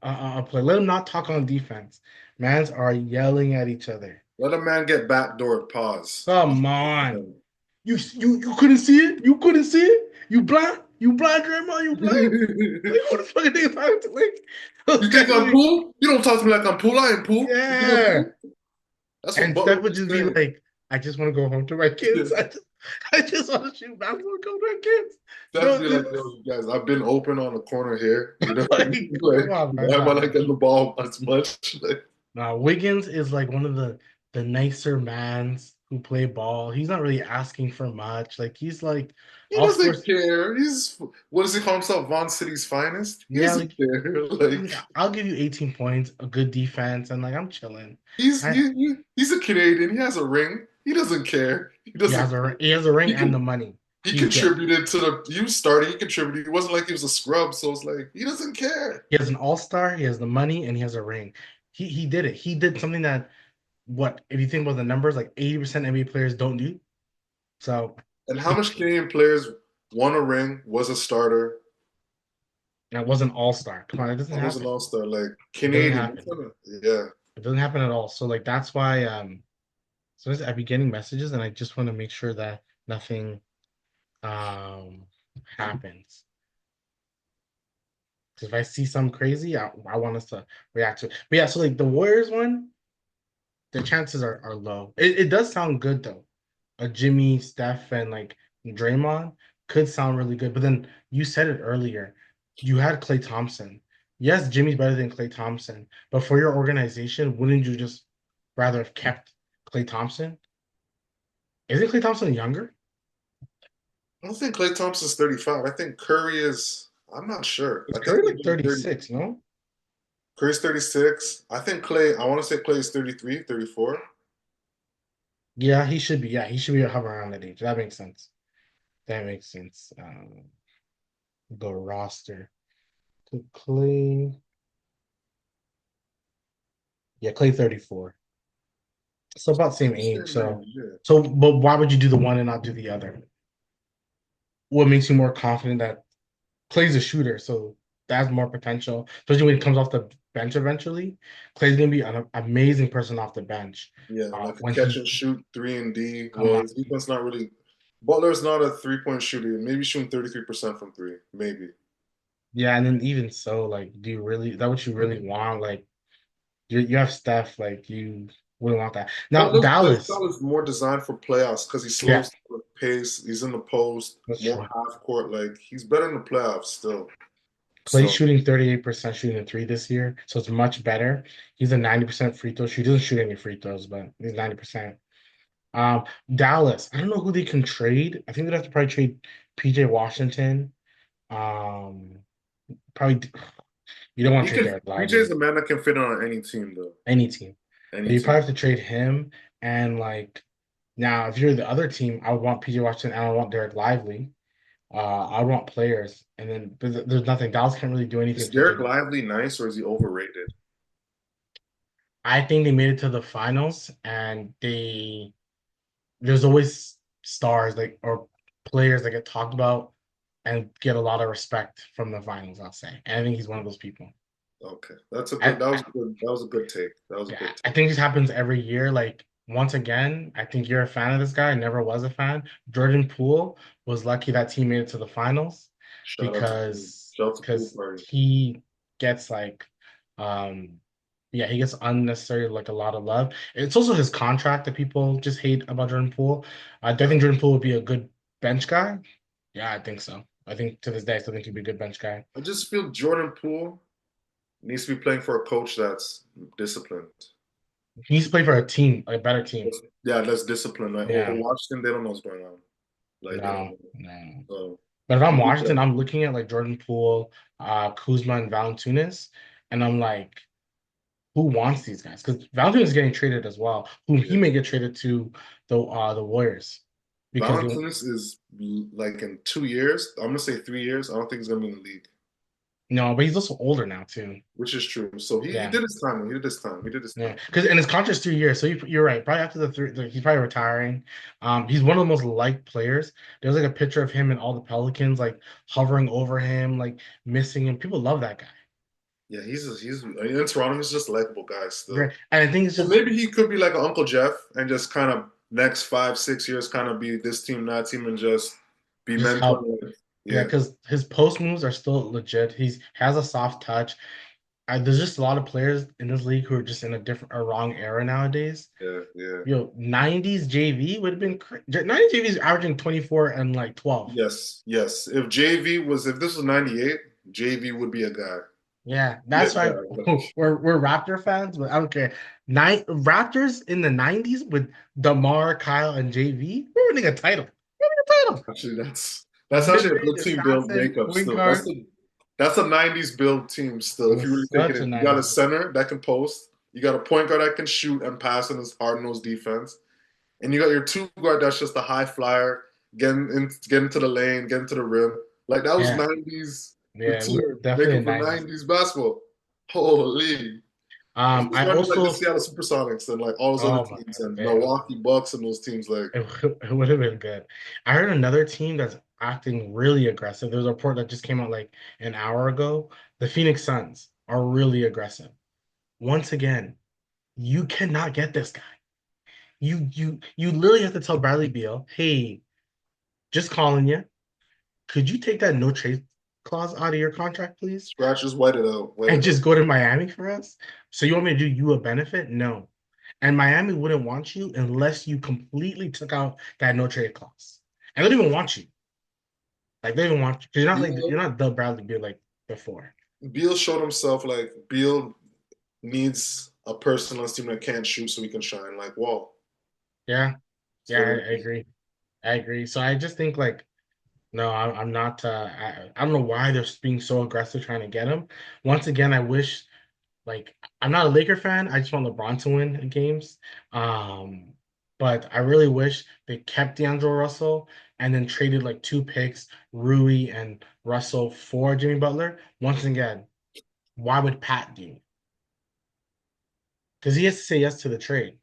play. Let them not talk on defense. Mans are yelling at each other. Let a man get backdoored. Pause. Come on. You couldn't see it? You couldn't see it? You blind? You blind, Draymond? You blind? Like, You what the fuck are they talking to? Like, those think guys I'm are, pool? You don't talk to me like I'm pool. I ain't pool. You think I'm yeah. pool? That's what And Butler Steph would was just be saying. like, I just want to go home to my kids. I just want to shoot basketball, go to my kids. Steph No, be like, yo, you guys, I've been open on the corner here. You know, like, come like, on, man. why am I Nah, not getting the ball as much? Like, nah. Wiggins is like one of the nicer mans who play ball. He's not really asking for much. Like he's like, he I'll score. doesn't care. He's what does he call himself? Von City's finest. He Yeah, doesn't like care. Like I'll give you 18 points, a good defense, and like I'm chilling. he's I he's a Canadian. He has a ring. He doesn't care. He doesn't. he has a ring He and the can. money. He He's good. contributed to the you starting. He contributed. He wasn't like he was a scrub. So it's like he doesn't care. He has an all-star, he has the money, and he has a ring. He did it. He did something that what if you think about the numbers, like 80% NBA players don't do. So And how much Canadian players won a ring, was a starter, that was an all-star. Come on, it doesn't was an happen. all star? Like It doesn't Canadian. happen. Yeah. It doesn't happen at all. So like that's why sometimes I be getting messages and I just want to make sure that nothing um happens. 'Cause if I see something crazy, I want us to react to it. But yeah, so like the Warriors one, the chances are low. It does sound good though. A Jimmy, Steph, and like Draymond could sound really good. But then you said it earlier. You had Klay Thompson. Yes, Jimmy's better than Klay Thompson, but for your organization, wouldn't you just rather have kept Klay Thompson? Isn't Klay Thompson younger? I don't think Klay Thompson's 35. I think Curry is. I'm not sure. Is I think Curry he's like maybe 30. 36, no? Curry's 36. I think Klay. I want to say Klay is 33, 34. Yeah, he should be. Yeah, he should be hovering around that age. That makes sense. That makes sense. Go roster to Clay. Yeah, Clay 34. So about same age. Same So age, yeah. but why would you do the one and not do the other? What makes you more confident that Clay's a shooter, so that's more potential, especially when he comes off the bench eventually. Clay's gonna be an amazing person off the bench. Yeah, like a When catch he and shoot 3 and D. come Well, on, his defense not really. Butler's not a 3-point shooter. Maybe shooting 33% from three. Maybe. yeah, and then even so, like, do you really is that what you really want? Like, you have Steph, like you wouldn't want that. Now Butler's play Dallas, style is more designed for playoffs because he yeah, slows the pace. He's in the post, that's more true. half court. Like he's better in the playoffs still. Clay's So shooting 38% shooting the three this year, so it's much better. He's a 90% free throw shooter. He doesn't shoot any free throws, but he's 90%. Um, Dallas, I don't know who they can trade. I think they'd have to probably trade PJ Washington. Um, probably you don't want he to trade can. Derek PJ's Lively, a man that can fit on any team though. any team. Any But you probably team. have to trade him. And like now, if you're the other team, I would want PJ Washington and I would want Derek Lively. I would want players. And then but there's nothing. Dallas can't really do anything Is in terms Derek of. Lively nice or is he overrated? I think they made it to the finals, and there's always stars like or players that get talked about and get a lot of respect from the finals. I'll say, and I think he's one of those people. Okay, that's a good. I, That I was a good. That was a good take. That was a yeah, good I take. think this happens every year. Like once again, I think you're a fan of this guy. I never was a fan. Jordan Poole was lucky that team made it to the finals Shout out to Poole. because Shout out to Poole because Party. he gets like yeah, he gets unnecessary like a lot of love. It's also his contract that people just hate about Jordan Poole. Do I Yeah, think Jordan Poole would be a good bench guy? Yeah, I think so. I think to this day, I still think he'd be a good bench guy. I just feel Jordan Poole needs to be playing for a coach that's disciplined. He needs to play for a team, a better team. Yeah, that's disciplined. Like Yeah, Washington, they don't know what's going on. Like they don't no, know. no. So But if you I'm need Washington, that. I'm looking at like Jordan Poole, Kuzma, and Valanciunas, and I'm like, who wants these guys? Because Valanciunas is getting traded as well. Who he Yeah. may get traded to the Warriors because they Valanciunas is like in 2 years. I'm gonna say 3 years. I don't think he's gonna be in the league, no, but he's also older now too. which is true. So he Yeah. did his time. He did his time. He did his Yeah, time. because and his contract's 3 years, so you're right. Probably after he's probably retiring. He's one of the most liked players. There's like a picture of him and all the Pelicans like hovering over him, like missing him. People love that guy. Yeah, he's in Toronto. He's just a likable guy Right. still. And I think it's So just maybe he could be like an Uncle Jeff and just kind of next 5, 6 years kind of be this team, that team, and just be help. mentoring. Yeah, Yeah, because his post moves are still legit. He's has a soft touch. There's just a lot of players in this league who are just in a different, a wrong era nowadays. yeah, yeah. Yo, 90s JV would have been 90s JV is averaging 24 and like 12. Yes, yes. If this was '98, JV would be a guy. Yeah, Yeah, that's why guy. Like, we're Raptor fans, but I don't care. Raptors in the 90s with DeMar, Kyle, and JV, we're winning a title. We're winning a title. actually, that's actually a Mid-range good team build assassin, makeup point still. guard. That's a '90s build team still. It If you really was take it such a in, you got a 90s. center that can post. You got a point guard that can shoot and pass in his hard nosed defense. And you got your two guard that's just a high flyer, getting to the lane, getting to the rim. Like that was Yeah, '90s yeah, we were team definitely making in for 90s. '90s basketball. Holy! If this I running like the also, Seattle SuperSonics and like all those other oh my teams God, and damn. Milwaukee Bucks and those teams, like It would have been good. I heard another team that's acting really aggressive. There's a report that just came out like an hour ago. The Phoenix Suns are really aggressive. Once again, you cannot get this guy. You literally have to tell Bradley Beal, hey, just calling you. Could you take that no trade clause out of your contract, please? scratches, white it out, white And it out. just go to Miami for us? So you want me to do you a benefit? No. And Miami wouldn't want you unless you completely took out that no trade clause. And they don't even want you. Like they don't even want you because you're Beal, not Bill Bradley Beal like before. Beal showed himself like Beal needs a person on his team that can't shoot so he can shine. Like, whoa, Yeah, it's yeah, very I agree. I agree. So I just think like no, I'm not. I don't know why they're being so aggressive trying to get him. Once again, I wish like I'm not a Laker fan. I just want LeBron to win games. Um, but I really wish they kept D'Angelo Russell and then traded like two picks, Rui and Russell for Jimmy Butler. Once again, why would Pat do? Because he has to say yes to the trade.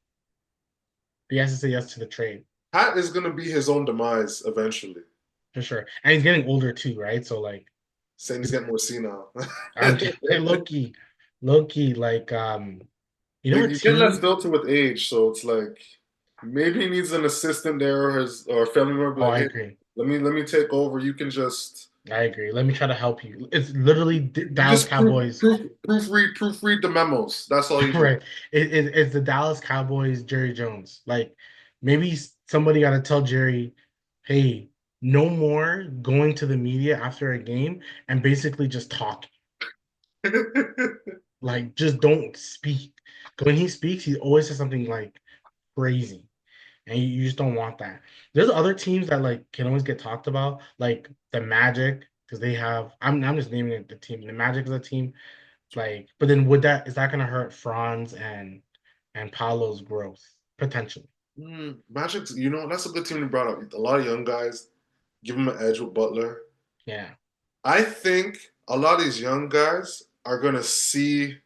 He has to say yes to the trade Pat is gonna be his own demise eventually. for sure. And he's getting older too, right? So like Saying he's getting more senile. I'm low key, like you know Like a he's getting less team. filter with age, so it's like maybe he needs an assistant there or his or a family member be Oh, like, I hey, agree. let me take over. You can just I agree. Let me try to help you. It's literally you Dallas just Cowboys, proofread the memos. That's all you do. right? It's the Dallas Cowboys, Jerry Jones. Like maybe somebody got to tell Jerry, hey, no more going to the media after a game and basically just talk. Like just don't speak. When he speaks, he always says something like crazy. And you just don't want that. There's other teams that like can always get talked about, like the Magic, because they have. I'm just naming it the team. The Magic is a team, like, but then would that is that gonna hurt Franz and Paolo's growth potentially? Magic, that's a good team you brought up. A lot of young guys give him an edge with Butler. Yeah, I think a lot of these young guys are gonna see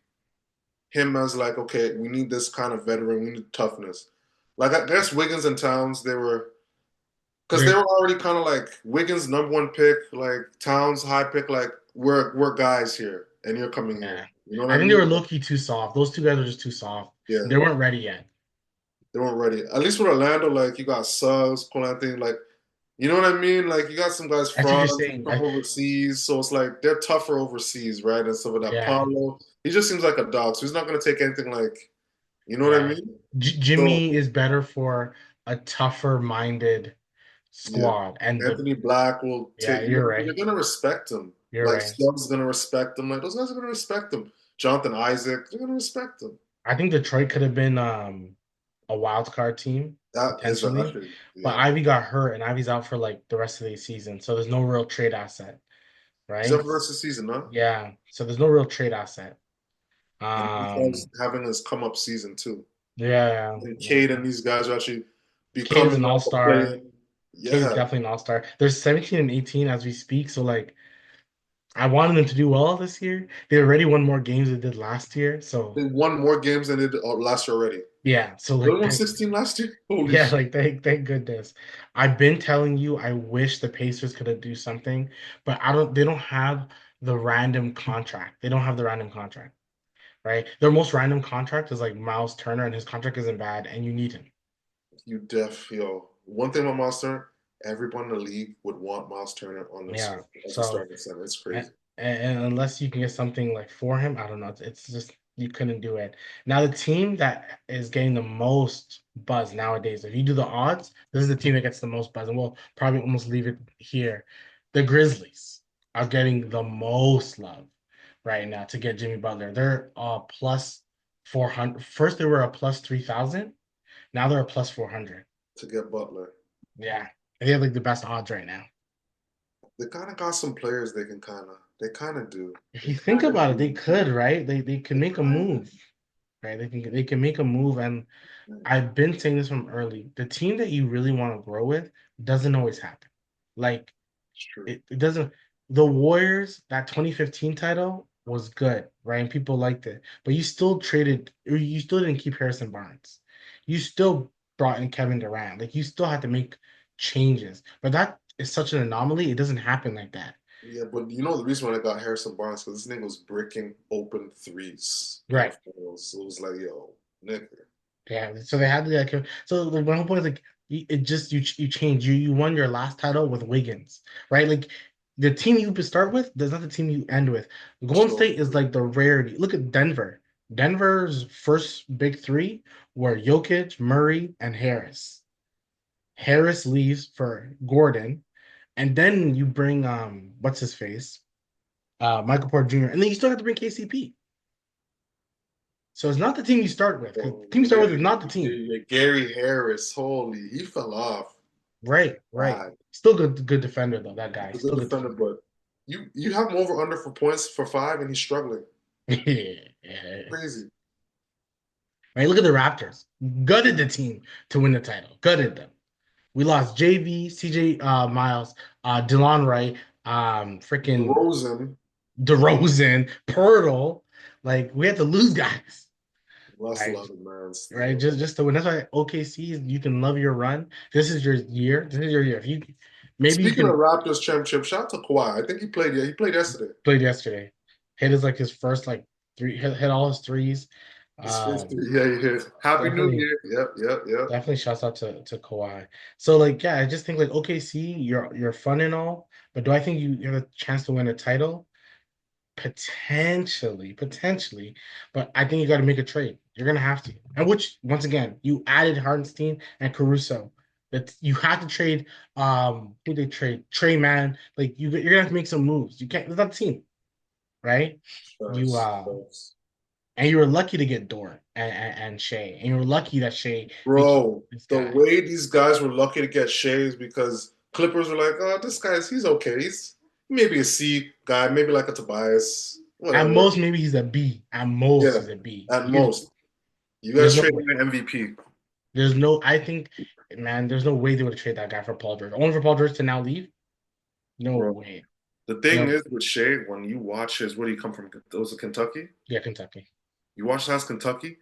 him as like, okay, we need this kind of veteran, we need toughness. Like I guess Wiggins and Towns, they were because they they're were already kind of like Wiggins number one pick, like Towns high pick, like we're guys here and you're coming yeah. here. You know what I I think they mean? were low key too soft. Those two guys are just too soft. Yeah, They weren't ready yet. they weren't ready. At least with Orlando, like you got Suggs, Cole Anthony, like you know what I mean? Like you got some guys That's what you're France saying. from overseas, so it's like they're tougher overseas, right? And so with that Yeah, Paulo, he just seems like a dog, so he's not gonna take anything like you know what I yeah. mean? So Jimmy is better for a tougher minded yeah, squad, and Anthony Black will yeah, take. you're You're right. gonna respect him. You're Like right. Stubbs is gonna respect him. Like those guys are gonna respect him. Jonathan Isaac, they're gonna respect him. I think Detroit could have been a wild card team That is potentially, actually, but yeah. Ivy got hurt and Ivy's out for like the rest of the season, so there's no real trade asset, He's up right? for the rest of the season, huh? Yeah, so there's no real trade asset. And he's Um, having his come up season too. yeah, And yeah. Cade and these guys are actually Cade's becoming an like a all-star. player. Cade's Yeah, definitely an all-star. There's 17 and 18 as we speak, so like I wanted them to do well this year. They already won more games than they did last year, so they won more games than they did last year already. yeah, so They like won thank 16 last year. Holy yeah, shit! like thank goodness. I've been telling you I wish the Pacers could have do something, but they don't have the random contract. They don't have the random contract, right? Their most random contract is like Miles Turner and his contract isn't bad and you need him. Yo. One thing about Miles Turner, everyone in the league would want Miles Turner on their Yeah. as a So starting center. It's And, crazy. and unless you can get something like for him, I don't know. It's just you couldn't do it. Now the team that is getting the most buzz nowadays, if you do the odds, this is the team that gets the most buzz, and we'll probably almost leave it here. The Grizzlies are getting the most love right now to get Jimmy Butler. They're plus 400. First they were a plus 3,000. Now they're a plus 400. To get Butler. Yeah. And they have like the best odds right now. They kind of got some players they kind of do. If They you think kind of about it, they do. could, right? They can They make a kind move, right? They can make a move, and of. I've been saying this from early. The team that you really want to grow with doesn't always happen. Like It's true. it doesn't. The Warriors, that 2015 title was good, right? And people liked it, but you still traded, or you still didn't keep Harrison Barnes. You still brought in Kevin Durant. Like you still had to make changes, but that is such an anomaly. It doesn't happen like that, Yeah, but you know the reason why I got Harrison Barnes because this nigga was breaking open threes in the right? finals. So it was like, yo, nigga, Yeah, so they had to like so the one whole point is like it just you change you won your last title with Wiggins, right? Like the team you start with, that's not the team you end with. Golden so State is like the rarity. Look at Denver. Denver's first big three were Jokic, Murray, and Harris. Harris leaves for Gordon, and then you bring what's his face, Michael Porter Jr., and then you still have to bring KCP. So it's not the team you start with. 'Cause the Oh, team you start with is yeah, not the yeah, team. yeah. Gary Harris, holy, he fell off Right, right. bad. Still good defender though. That guy, He's a good still good defender, defender. but you have him over under for points for 5, and he's struggling. Yeah. Crazy. Right. Look at the Raptors. Gutted the team to win the title. Gutted them. We lost JV, CJ Miles, DeLon Wright, freaking DeRozan DeRozan, Pirtle. Like we had to lose guys. lost a Right. lot of man Right. still. Just to win. That's why OKC you can love your run. This is your year. This is your year. If you maybe you Speaking of can Raptors championship, shout out to Kawhi. I think he played. Yeah, he played yesterday. played yesterday. Hit his like his first like three hit all his threes. His first, Um yeah, he hit. Happy New definitely Year. Yep, yep, yep. definitely shouts out to Kawhi. So like yeah, I just think like OKC, you're fun and all, but do I think you have a chance to win a title? Potentially, potentially, but I think you got to make a trade. You're gonna have to, and which once again, you added Hardenstein and Caruso. That you have to trade. Who they trade? Trey Man. Like you're gonna have to make some moves. You can't. It's not a team, right? You Facts, facts. and you were lucky to get Dort and Shea, and you were lucky that Shea became Bro, this the guy. way these guys were lucky to get Shays because Clippers were like, oh, this guy's he's okay. He's maybe a C guy, maybe like a Tobias, At whatever. most, maybe he's a B. At most, Yeah, he's a B. at most. You There's guys no traded way. an MVP, There's no. I think, man, there's no way they would have traded that guy for Paul George. Only for Paul George to now leave. No bro. way. The thing No. is with Shea, when you watch his, where do you come from? Was it Kentucky? Yeah, Kentucky. You watch last Kentucky?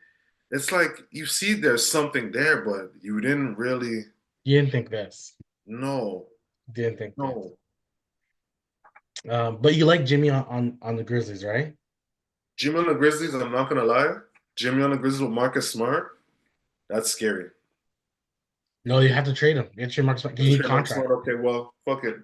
It's like you see there's something there, but you didn't really You didn't think this. know. Didn't think this. No. But you like Jimmy on the Grizzlies, right? Jimmy on the Grizzlies, I'm not gonna lie. Jimmy on the Grizzlies with Marcus Smart, that's scary. No, you have to trade him. Get your Marcus. You Let's need trade Marcus contract. Smart. Okay, well, fuck it.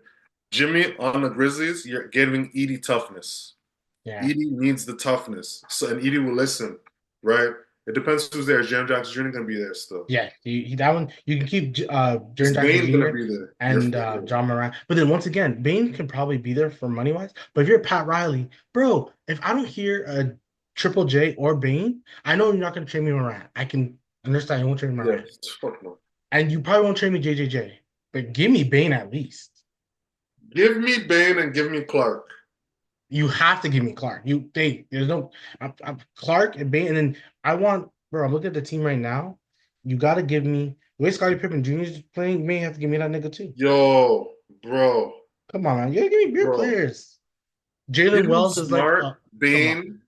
Jimmy on the Grizzlies, you're giving Edie toughness. Yeah. Edie needs the toughness. So and Edie will listen, right? It depends who's there. Jam Jackson Jr. gonna be there still. Yeah, that one you can keep Is Jaren Jackson Bane gonna Jr. be there? Your and favorite. John Moran. But then once again, Bane can probably be there for money wise. But if you're Pat Riley, bro, if I don't hear a Triple J or Bane, I know you're not going to trade me Moran. I can understand you won't trade me Moran, Yes, fuck no. and you probably won't trade me JJJ. But give me Bane at least. Give me Bane and give me Clark. You have to give me Clark. There's no Clark and Bane, and then I want, bro. I'm looking at the team right now. You got to give me the way Scottie Pippen Jr. is playing. You may have to give me that nigga too. Yo, bro, Come on, man. You gotta give me your bro. players. Give Jalen me Wells is like, Smart, come on. Bane.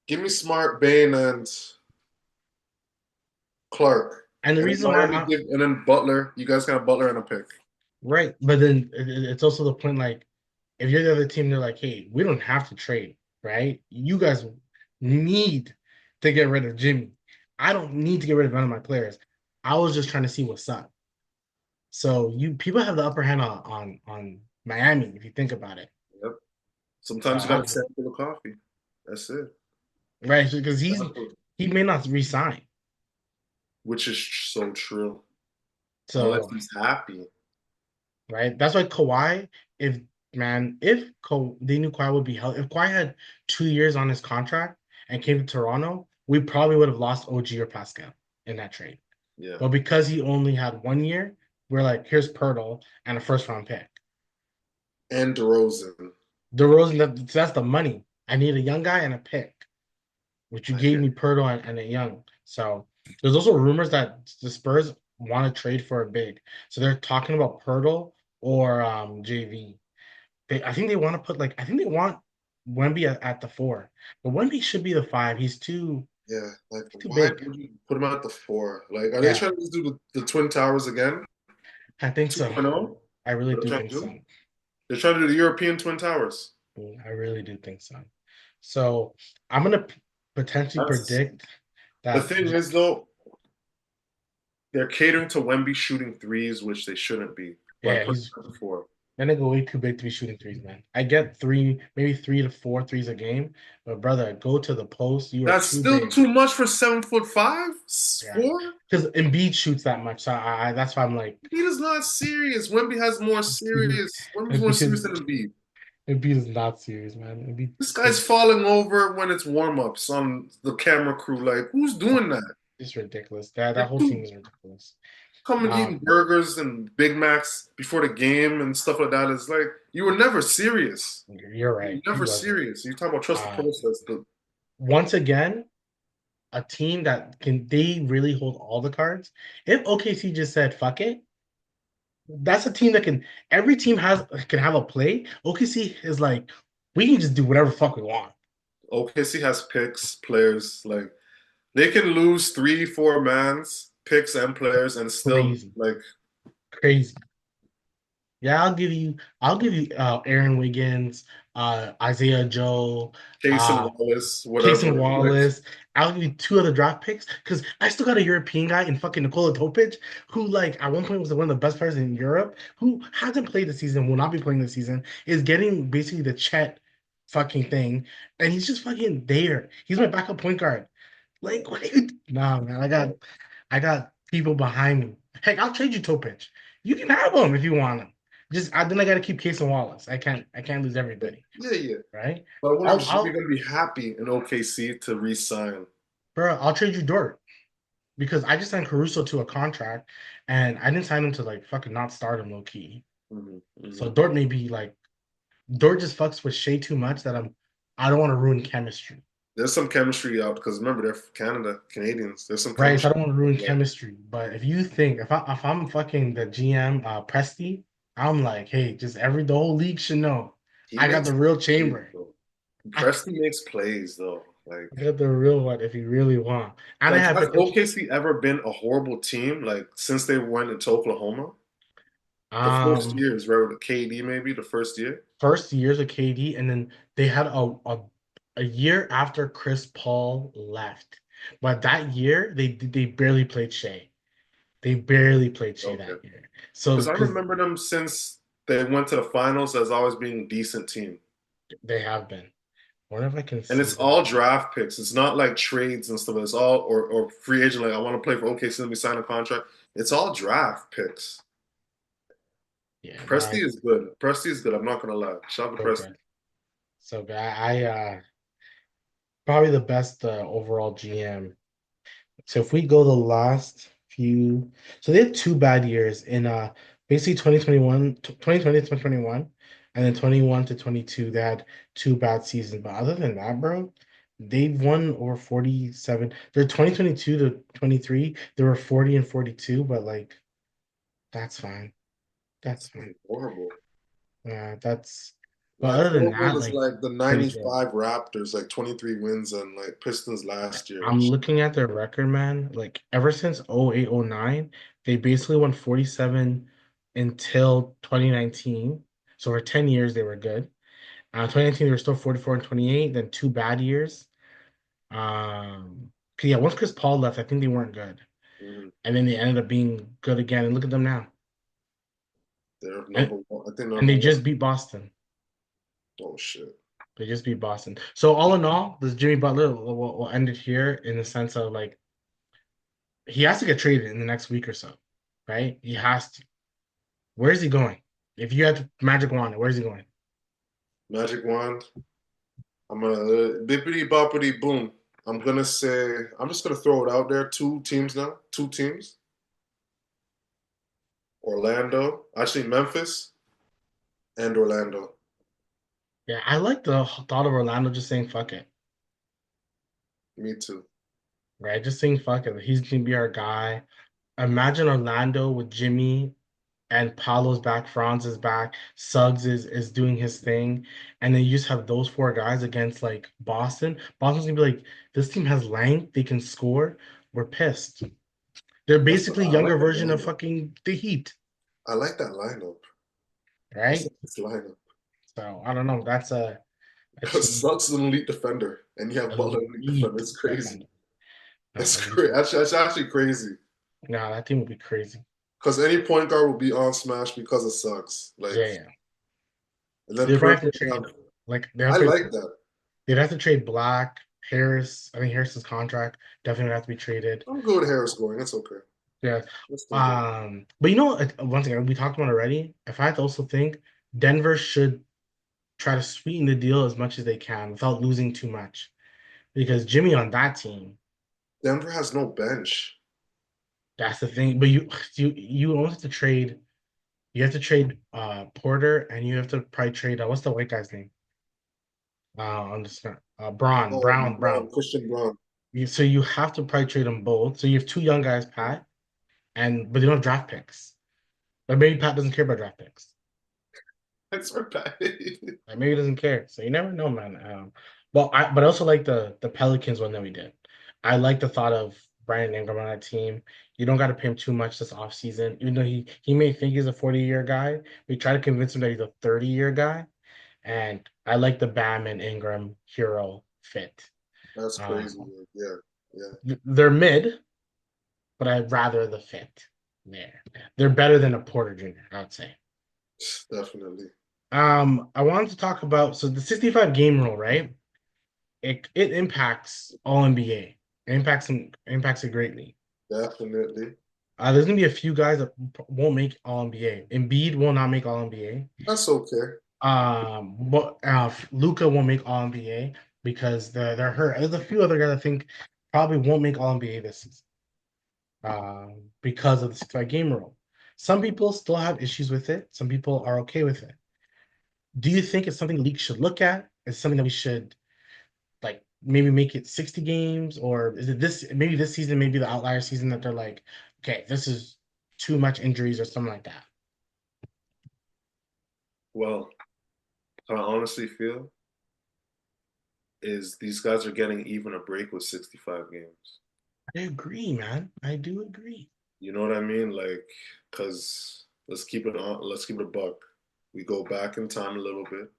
Give me Smart, Bane, and Clark. And the And then reason why Miami I give, and then Butler. You guys got Butler and a pick. right, but then it's also the point like if you're the other team, they're like, hey, we don't have to trade, right? You guys need to get rid of Jimmy. I don't need to get rid of none of my players. I was just trying to see what's up. So you people have the upper hand on Miami if you think about it. Yep. So Sometimes you got to I, sample the coffee. That's it. right, because Sample. he may not resign. Which is so true. Unless So he's happy. right? That's why Kawhi, if man, if they knew Kawhi would be held, if Kawhi had 2 years on his contract and came to Toronto, we probably would have lost OG or Pascal in that trade. Yeah. But because he only had 1 year, we're like, here's Pirtle and a first round pick. And DeRozan. DeRozan, that's the money. I need a young guy and a pick, which you I gave get me Pirtle and a young. So there's also rumors that the Spurs want to trade for a big. So they're talking about Pirtle or JV. I think they want to put like I think they want Wemby at the four, but Wemby should be the five. yeah. Like, He's too why big. would you put him at the 4? Like, are they Yeah, trying to do the Twin Towers again? I think so. 2.0? I really What they're do trying think to so. do? They're trying to do the European Twin Towers. I really do think so. So I'm gonna potentially That's predict the that. thing is though, they're catering to Wemby shooting threes, which they shouldn't be by Yeah, putting him at the 4. That nigga way too big to be shooting threes, man. I get three, maybe 3 to 4 threes a game, but brother, go to the post. You are That's too still big. too much for 7'5", Yeah, 4. because Embiid shoots that much, so that's why I'm like, Embiid is not serious. Wemby has more Embiid, serious. Wemby's more serious Embiid than Embiid. Embiid is not serious, man. Embiid This guy's is falling over when it's warm-ups on the camera crew. Like, who's doing that? just ridiculous. That Like, whole team dude, is ridiculous. coming eating Um, burgers and Big Macs before the game and stuff like that is like you were never serious. you're You right. were He never wasn't. serious. You talking about trust the Um, process, dude. once again, a team that can they really hold all the cards. If OKC just said fuck it, that's a team that can. Every team can have a play. OKC is like we can just do whatever fuck we want. OKC has picks, players like they can lose 3, 4 mans, picks and players, and still Crazy, like crazy. Yeah, I'll give you Aaron Wiggins, Isaiah Joe, Case and uh Wallace, Cason whatever. Like Wallace. I'll give you two other draft picks because I still got a European guy in fucking Nikola Topic, who like at one point was one of the best players in Europe, who hasn't played the season, will not be playing the season, is getting basically the Chet fucking thing, and he's just fucking there. He's my backup point guard. Like, what are you? Nah, man, I got people behind me. Heck, I'll trade you Topic. You can have him if you want him. Then I gotta keep Cason Wallace. I can't lose everybody, yeah, yeah. right? But what I'm I'll sure you're I'll gonna be happy in OKC to re-sign. bro, I'll trade you Dort because I just signed Caruso to a contract, and I didn't sign him to like fucking not start him low key. Hmm, So hmm. Dort may be like Dort just fucks with Shea too much that I don't want to ruin chemistry, There's some chemistry out because remember they're Canada, Canadians. There's some right? So I chemistry. don't want to ruin chemistry. But if you think if I'm fucking the GM, Presti, I'm like, hey, just the whole league should know He I got makes the real plays chamber. though. I Preston makes plays though. got the real one if you really want, and I have Has potential. OKC ever been a horrible team? Like since they went into Oklahoma, the first Um, years, right? With KD, maybe the first year. first years of KD, and then they had a year after Chris Paul left. But that year they barely played Shea. They barely played Shea Okay, that year. So because I because remember them since they went to the finals as always being a decent team. they have been. I wonder if I can And see it's all them. draft picks. It's not like trades and stuff. It's all or free agent. Like I want to play for OKC, let me sign a contract. It's all draft picks. Yeah, no, Presti is good. Presti is good. I'm not gonna lie. Shout out to so Presti. good. So good. Probably the best overall GM. So if we go the last few, so they had 2 bad years in basically 2021, 2020 to 2021, and then 21 to 22, they had 2 bad seasons. But other than that, bro, they've won over 47. They're 2022 to 23, they were 40 and 42, but like that's fine. That's That's fine. horrible. That's but Like other than horrible that, is like like the pretty good. '95 Raptors, like 23 wins and like Pistons last year and I'm shit. looking at their record, man. Like ever since 08, 09, they basically won 47 until 2019. So for 10 years they were good. 2019 they were still 44 and 28, then 2 bad years. 'Cause yeah, once Chris Paul left, I think they weren't good. Mhm. And then they ended up being good again. And look at them now. They're And number one. I think and number they one. just beat Boston. Oh shit. They just beat Boston. So all in all, this Jimmy Butler will end it here in the sense of like he has to get traded in the next week or so, right? He has to. Where is he going? If you had magic wand, where's he going? Magic wand. I'm gonna bippity boppity boom. I'm gonna say I'm just gonna throw it out there. Two teams now. Two teams. Orlando. Actually, Memphis and Orlando. Yeah, I like the thought of Orlando just saying fuck it, Me too. right? Just saying fuck it. He's gonna be our guy. Imagine Orlando with Jimmy and Paolo's back, Franz is back, Suggs is doing his thing, and then you just have those 4 guys against like Boston. Boston's gonna be like, this team has length, they can score. We're pissed. They're basically I younger like that version of lineup. fucking the Heat, I like that lineup. That's a right? nice lineup. So I don't know. That's a team Sucks an elite defender, and you have Butler elite defender. elite It's crazy. defender. No, It's elite. crazy. Actually, it's actually crazy. No, that team would be crazy. Because any point guard will be on smash because it sucks. Like Yeah, yeah. And then They'd probably Purdy have to would trade. have. Like they have I to. like that. They'd have to trade Black, Harris. I think Harris's contract definitely would have to be traded. I'm good with Harris going. It's okay. Yeah. Let's still go. But you know, once again, we talked about it already. If I had to also think, Denver should try to sweeten the deal as much as they can without losing too much. Because Jimmy on that team, Denver has no bench. that's the thing. But you almost have to trade. You have to trade Porter, and you have to probably trade what's the white guy's name? On the snap. Brown. Christian Braun. So you have to probably trade them both. So you have two young guys, Pat, and but they don't have draft picks. But maybe Pat doesn't care about draft picks. That's our bad. Like maybe he doesn't care. So you never know, man. But I also like the Pelicans one that we did. I like the thought of Brandon Ingram on that team. You don't got to pay him too much this offseason. Even though he may think he's a 40-year guy, we try to convince him that he's a 30-year guy. And I like the Bam and Ingram hero fit. That's Uh, crazy. Yeah, yeah, they're mid, but I'd rather the fit there. They're better than a Porter Jr., I would say. definitely, I wanted to talk about so the 65 game rule, right? It impacts all NBA. It impacts it greatly. definitely. There's gonna be a few guys that won't make all NBA. Embiid will not make all NBA. That's okay. But Luca won't make all NBA because they're hurt. There's a few other guys I think probably won't make all NBA this season. Because of the 65 game rule. Some people still have issues with it. Some people are okay with it. Do you think it's something leagues should look at? It's something that we should like maybe make it 60 games, or is it maybe this season, maybe the outlier season that they're like, okay, this is too much injuries or something like that. Well, I honestly feel is these guys are getting even a break with 65 games. I agree, man. I do agree. You know what I mean? Like, because let's keep it a buck. We go back in time a little bit,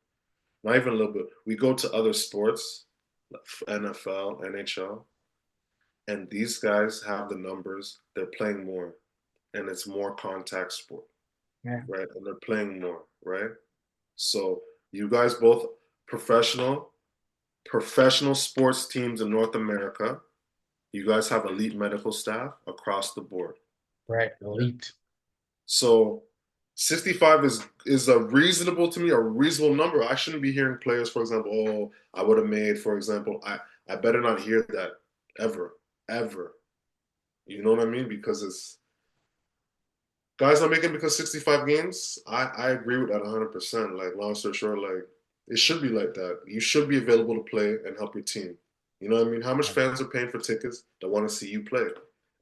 not even a little bit. We go to other sports, like NFL, NHL, and these guys have the numbers. They're playing more, and it's more contact sport, Yeah, right? And they're playing more, right? So you guys both professional, professional sports teams in North America. You guys have elite medical staff across the board. right. Elite. So 65 is a reasonable to me, a reasonable number. I shouldn't be hearing players, for example, oh, I would have made, for example, I better not hear that ever, ever. You know what I mean? Because it's guys not making because 65 games. I agree with that 100%. Like long story short, like it should be like that. You should be available to play and help your team. You know what I mean? How much fans are paying for tickets that want to see you play,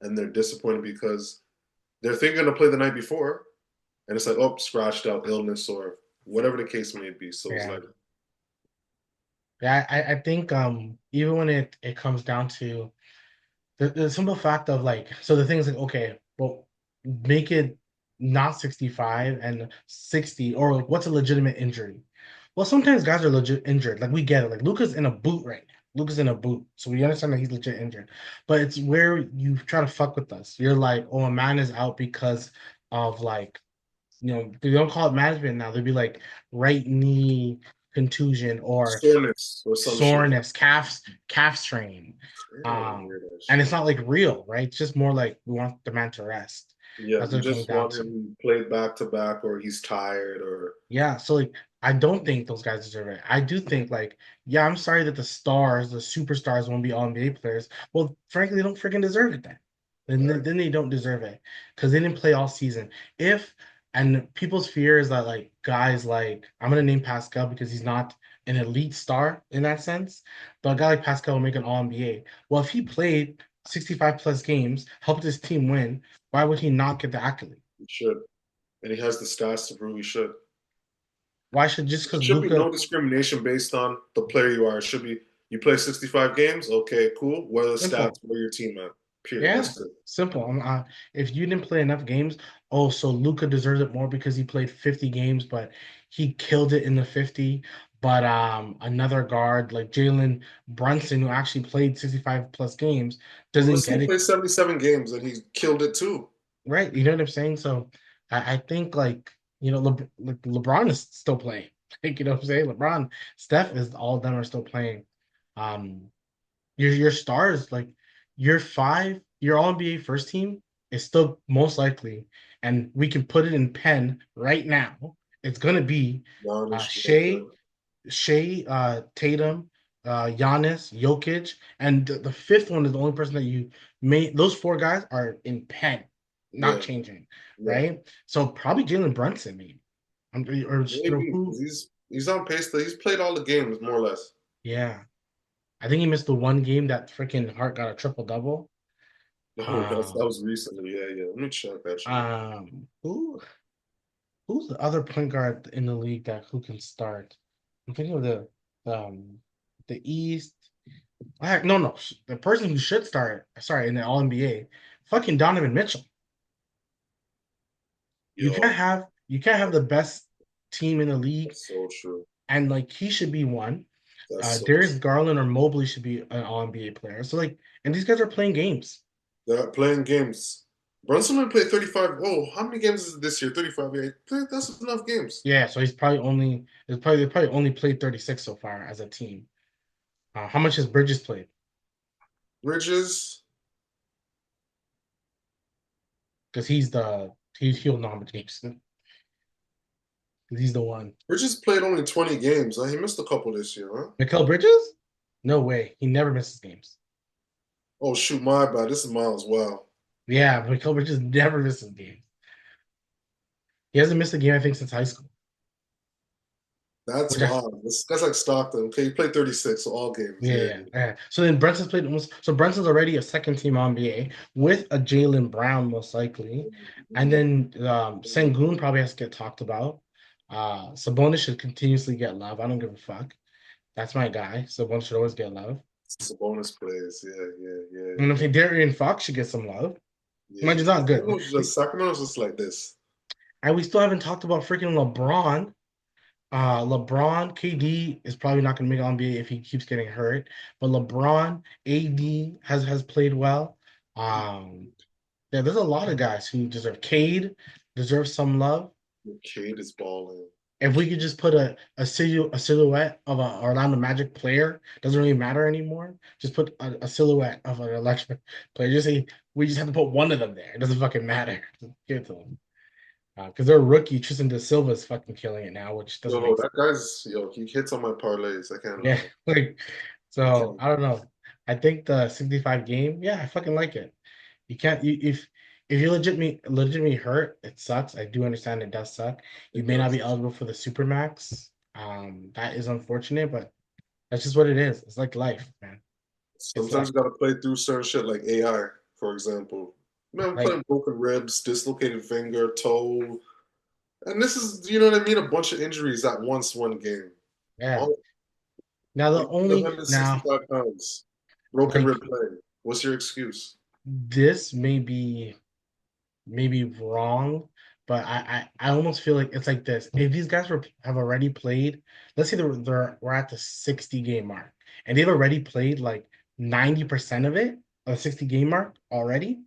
and they're disappointed because they're thinking to play the night before, and it's like, oh, scratched out illness or whatever the case may be. So it's Yeah. like, Yeah, I think even when it comes down to the simple fact of like, so the thing is like, okay, well, make it not 65 and 60, or like, what's a legitimate injury? Well, sometimes guys are legit injured. Like we get it. Like Luca's in a boot right now. Luca's in a boot, so we understand that he's legit injured. But it's where you try to fuck with us. You're like, oh, a man is out because of like, they don't call it management now. They'd be like right knee contusion or soreness or some shit. soreness, calf strain. I don't want to hear that And it's shit. not like real, right? It's just more like we want the man to rest. Yeah, That's you what it comes just down want to. him played back to back, or he's tired, or Yeah, so like I don't think those guys deserve it. I do think like, yeah, I'm sorry that the stars, the superstars won't be all NBA players. Well, frankly, they don't freaking deserve it then. right? Then they don't deserve it because they didn't play all season. If and people's fear is that like guys like I'm gonna name Pascal because he's not an elite star in that sense, but a guy like Pascal will make an all NBA. Well, if he played 65 plus games, helped his team win, why would he not get the accolade? He should, and he has the stats to prove he should. Why should just There because should be Luca no discrimination based on the player you are. It should be you play 65 games, okay, cool. What are the stats? simple? Where your team at? Period. Yeah, That's it. simple. If you didn't play enough games, oh, so Luca deserves it more because he played 50 games, but he killed it in the 50. But another guard like Jalen Brunson, who actually played 65 plus games, doesn't Listen, get he it played 77 games and he killed it too. right. You know what I'm saying? So I think like LeBron is still playing. Like, you know what I'm saying? LeBron, Steph is all of them are still playing. Um, your stars, like your five, your all NBA first team is still most likely, and we can put it in pen right now. It's gonna be Giannis, Shea, Joker. Tatum, Giannis, Jokic, and the fifth one is the only person that you made. Those four guys are in pen, not Yeah, changing, yeah. right? So probably Jalen Brunson, maybe. Or Maybe because who? he's on pace to he's played all the games more or less. Yeah, I think he missed the one game that freaking Hart got a triple double. Oh, that Um, was recently. Yeah, yeah. Let me check actually. who who's the other point guard in the league that who can start? I'm thinking of um the East. No, no, the person who should start, sorry, in the All NBA, fucking Donovan Mitchell. Yo, You can't have that's, the best team in the league, that's so true. and like he should be one. That's so Darius true. Garland or Mobley should be an All NBA player. So like, and these guys are playing games. They're playing games. Brunson only played 35. Oh, how many games is it this year? 35. Yeah, that's enough games. Yeah, so he's probably only they probably only played 36 so far as a team. How much has Bridges played? Bridges, Because he'll know how much games. 'Cause he's the one. Bridges played only 20 games. He missed a couple this year, huh? Mikal Bridges? No way. He never misses games. Oh shoot, my bad. This is Miles. Wow. Yeah, Mikal Bridges never misses games. He hasn't missed a game, I think, since high school. That's Which I wild. That's like Stockton. Okay, he played 36, so all games. Yeah, Yeah, yeah, yeah. So then Brunson's played almost. So Brunson's already a second team NBA with a Jalen Brown most likely, and then Sengun probably has to get talked about. Sabonis should continuously get love. I don't give a fuck. That's my guy. Sabonis should always get love. Bonus plays. Yeah, yeah, yeah, And I yeah. think Darian Fox should get some love. Yeah. Mind you, not good. Sacramento's just like this. And we still haven't talked about freaking LeBron. LeBron, KD is probably not going to make NBA if he keeps getting hurt. But LeBron, AD has played well. Um, yeah, there's a lot of guys who deserve. Cade deserves some love. Cade is balling. If we could just put a silhouette of a Orlando Magic player, doesn't really matter anymore. Just put a silhouette of an electric player. Just say we just have to put one of them there. It doesn't fucking matter. Just give it to them. Because their rookie Tristan Da Silva is fucking killing it now, which doesn't Yo, make sense. that guy's yo. He hits on my parlays. I can't Yeah, lie. like I so can't. I don't know. I think the 65 game, yeah, I fucking like it. You can't you if you legitimately hurt, it sucks. I do understand it does suck. You It may not does. be eligible for the Supermax. That is unfortunate, but that's just what it is. It's like life, man. It's Sometimes life. you gotta play through certain shit like AI, for example. Man, I'm Like, playing broken ribs, dislocated finger, toe, and this is you know what I mean. A bunch of injuries at once, one game. yeah. All Now the you only now 165 pounds, broken like rib play. What's your excuse? this may be wrong, but I almost feel like it's like this. If these guys have already played, let's say we're at the 60 game mark, and they've already played like 90% of it, a 60 game mark already,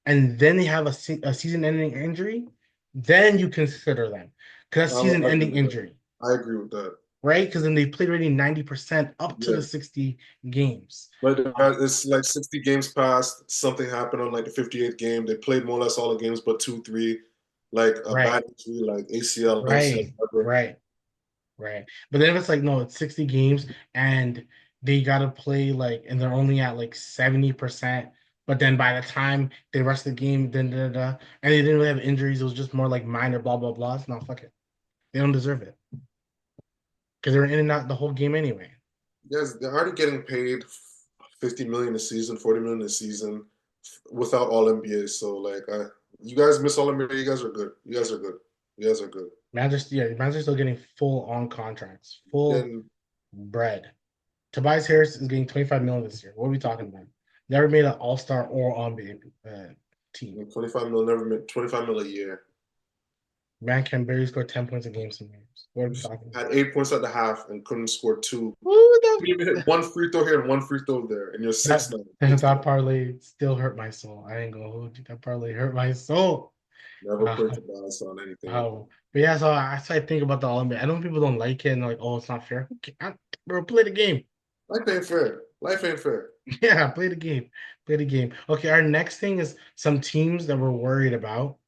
and then they have a season ending injury, then you consider them because that's season I agree ending with that. injury, I agree with that. right? Because then they played already 90% up to Yeah. the 60 games. But Uh, it's like 60 games passed. Something happened on like the 58th game. They played more or less all the games but two, three. Like a right, bad injury, like ACL, MCL, right, whatever. right. Right. But then if it's like, no, it's 60 games and they got to play like, and they're only at like 70%. But then by the time they rush the game, then and they didn't really have injuries, it was just more like minor blah, blah, blah. No, fuck it. They don't deserve it because they were in and out the whole game anyway. Yes, they're already getting paid 50 million a season, 40 million a season without all NBA. So like you guys miss all NBA, you guys are good. You guys are good. You guys are good. Mans are still getting full on contracts, full And bread. Tobias Harris is getting 25 million this year. What are we talking about? Never made an all-star or on team. 25 mil never meant 25 mil a year. Man can barely score 10 points a game some games. What are we talking Had about? 8 points at the half and couldn't score two. Woo, You even hit one free throw here and one free throw there, and you're that 6'9". that parlay still hurt my soul. I ain't gonna hold you. That parlay hurt my soul. Never Uh, put the bias on anything with him. but yeah, so I think about the Olympic. I know people don't like it and they're like, oh, it's not fair. Okay, bro, play the game. Life ain't fair. Life ain't fair. Yeah, play the game. Play the game. Okay, our next thing is some teams that we're worried about.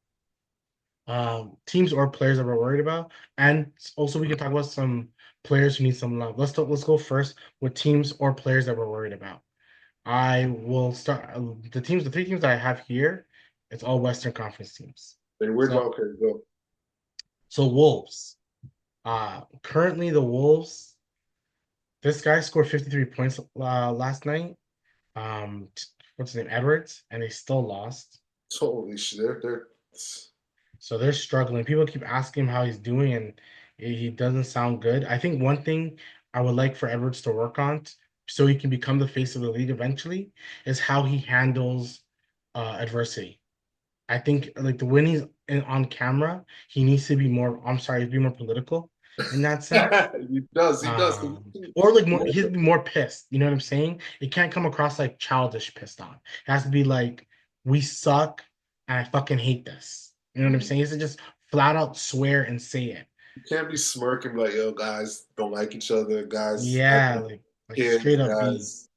Teams or players that we're worried about, and also we can talk about some players who need some love. Let's go first with teams or players that we're worried about. I will start the 3 teams that I have here. It's all Western Conference teams. They worried So about okay, go. Wolves. Currently the Wolves. This guy scored 53 points last night. What's his name? Edwards, and they still lost. Holy shit, they're So they're struggling. People keep asking him how he's doing, and he doesn't sound good. I think one thing I would like for Edwards to work on so he can become the face of the league eventually is how he handles adversity. I think like the when he's on camera, he needs to be more, I'm sorry, be more political in that sense. he does. Or like more, he'd be more pissed. You know what I'm saying? It can't come across like childish pissed off. It has to be like, we suck and I fucking hate this. You know what I'm saying? It's just flat out swear and say it. You can't be smirking like, yo, guys don't like each other, guys Yeah, acting like kids, straight up guys.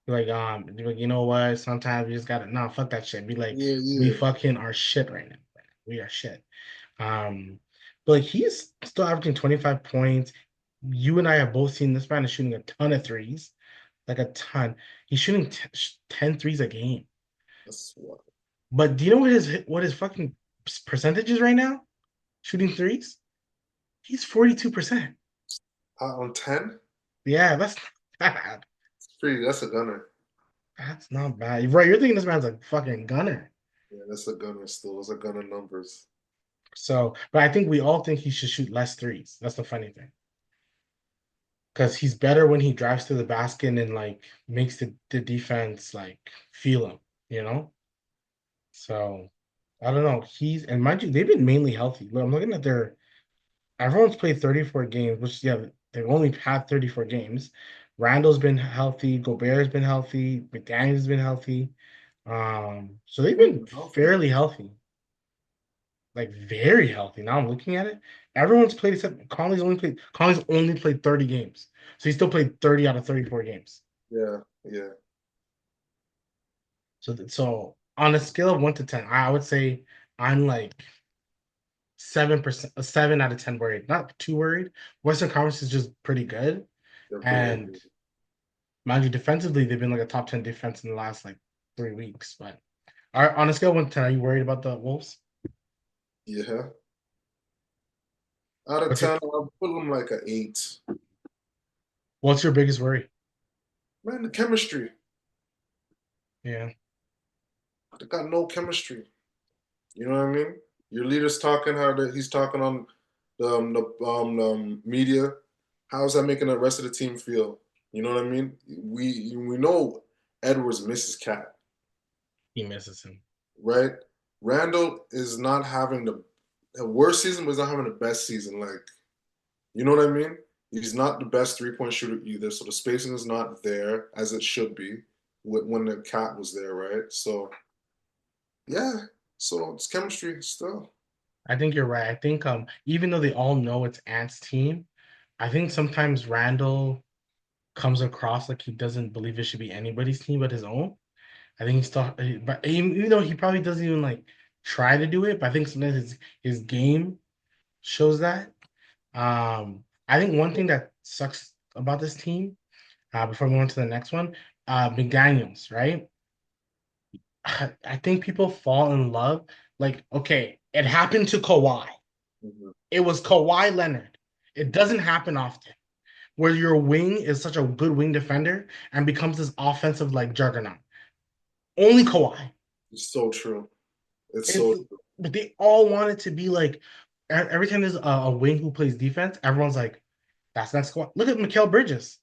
be like, you know what? Sometimes you just gotta no fuck that shit. Be like, Yeah, we yeah. fucking are shit right now. We are shit. Um, but like he's still averaging 25 points. You and I have both seen this man is shooting a ton of threes, like a ton. He's shooting 10 threes a game. That's what. But do you know what his fucking percentage is right now? Shooting threes? He's 42%. On 10? Yeah, that's not bad. It's pretty, that's a gunner. That's not bad. Right, you're thinking this man's a fucking gunner. Yeah, that's a gunner still. That's a gunner numbers. So, but I think we all think he should shoot less threes. That's the funny thing. Because he's better when he drives to the basket and like makes the defense like feel him, you know? So I don't know. He's and mind you, they've been mainly healthy. Look, I'm looking at their everyone's played 34 games, which yeah, they've only had 34 games. Randall's been healthy, Gobert's been healthy, McDaniel's been healthy. So they've Everyone's been been healthy. fairly healthy, like very healthy. Now I'm looking at it. Everyone's played except Conley's only played 30 games. So he still played 30 out of 34 games. Yeah, yeah. So on a scale of 1 to 10, I would say I'm like 7%, 7 out of 10 worried. Not too worried. Western Conference is just pretty good. They're playing And good. mind you, defensively, they've been like a top 10 defense in the last like 3 weeks. But on a scale of 1 to 10, are you worried about the Wolves? Yeah. Out of What's your 10, I'll put them like an 8. what's your biggest worry? Man, the chemistry. Yeah. They got no chemistry. You know what I mean? Your leader's talking how he's talking on the media. How's that making the rest of the team feel? You know what I mean? We know Edwards misses Cat, He misses him. right? Randall is not having the worst season, but he's not having the best season. Like, you know what I mean? He's not the best 3-point shooter either, so the spacing is not there as it should be when the Cat was there, right? So yeah, so it's chemistry still. I think you're right. I think even though they all know it's Ant's team, I think sometimes Randall comes across like he doesn't believe it should be anybody's team but his own. I think he's still, but even though he probably doesn't even like try to do it, but I think sometimes his game shows that. I think one thing that sucks about this team, before we go on to the next one, McDaniels, right? I think people fall in love. Like, okay, it happened to Kawhi. Mhm. It was Kawhi Leonard. It doesn't happen often where your wing is such a good wing defender and becomes this offensive like juggernaut. Only Kawhi. It's so true. It's It's so true. but they all want it to be like every time there's a wing who plays defense, everyone's like, that's next Kawhi. Look at Mikal Bridges.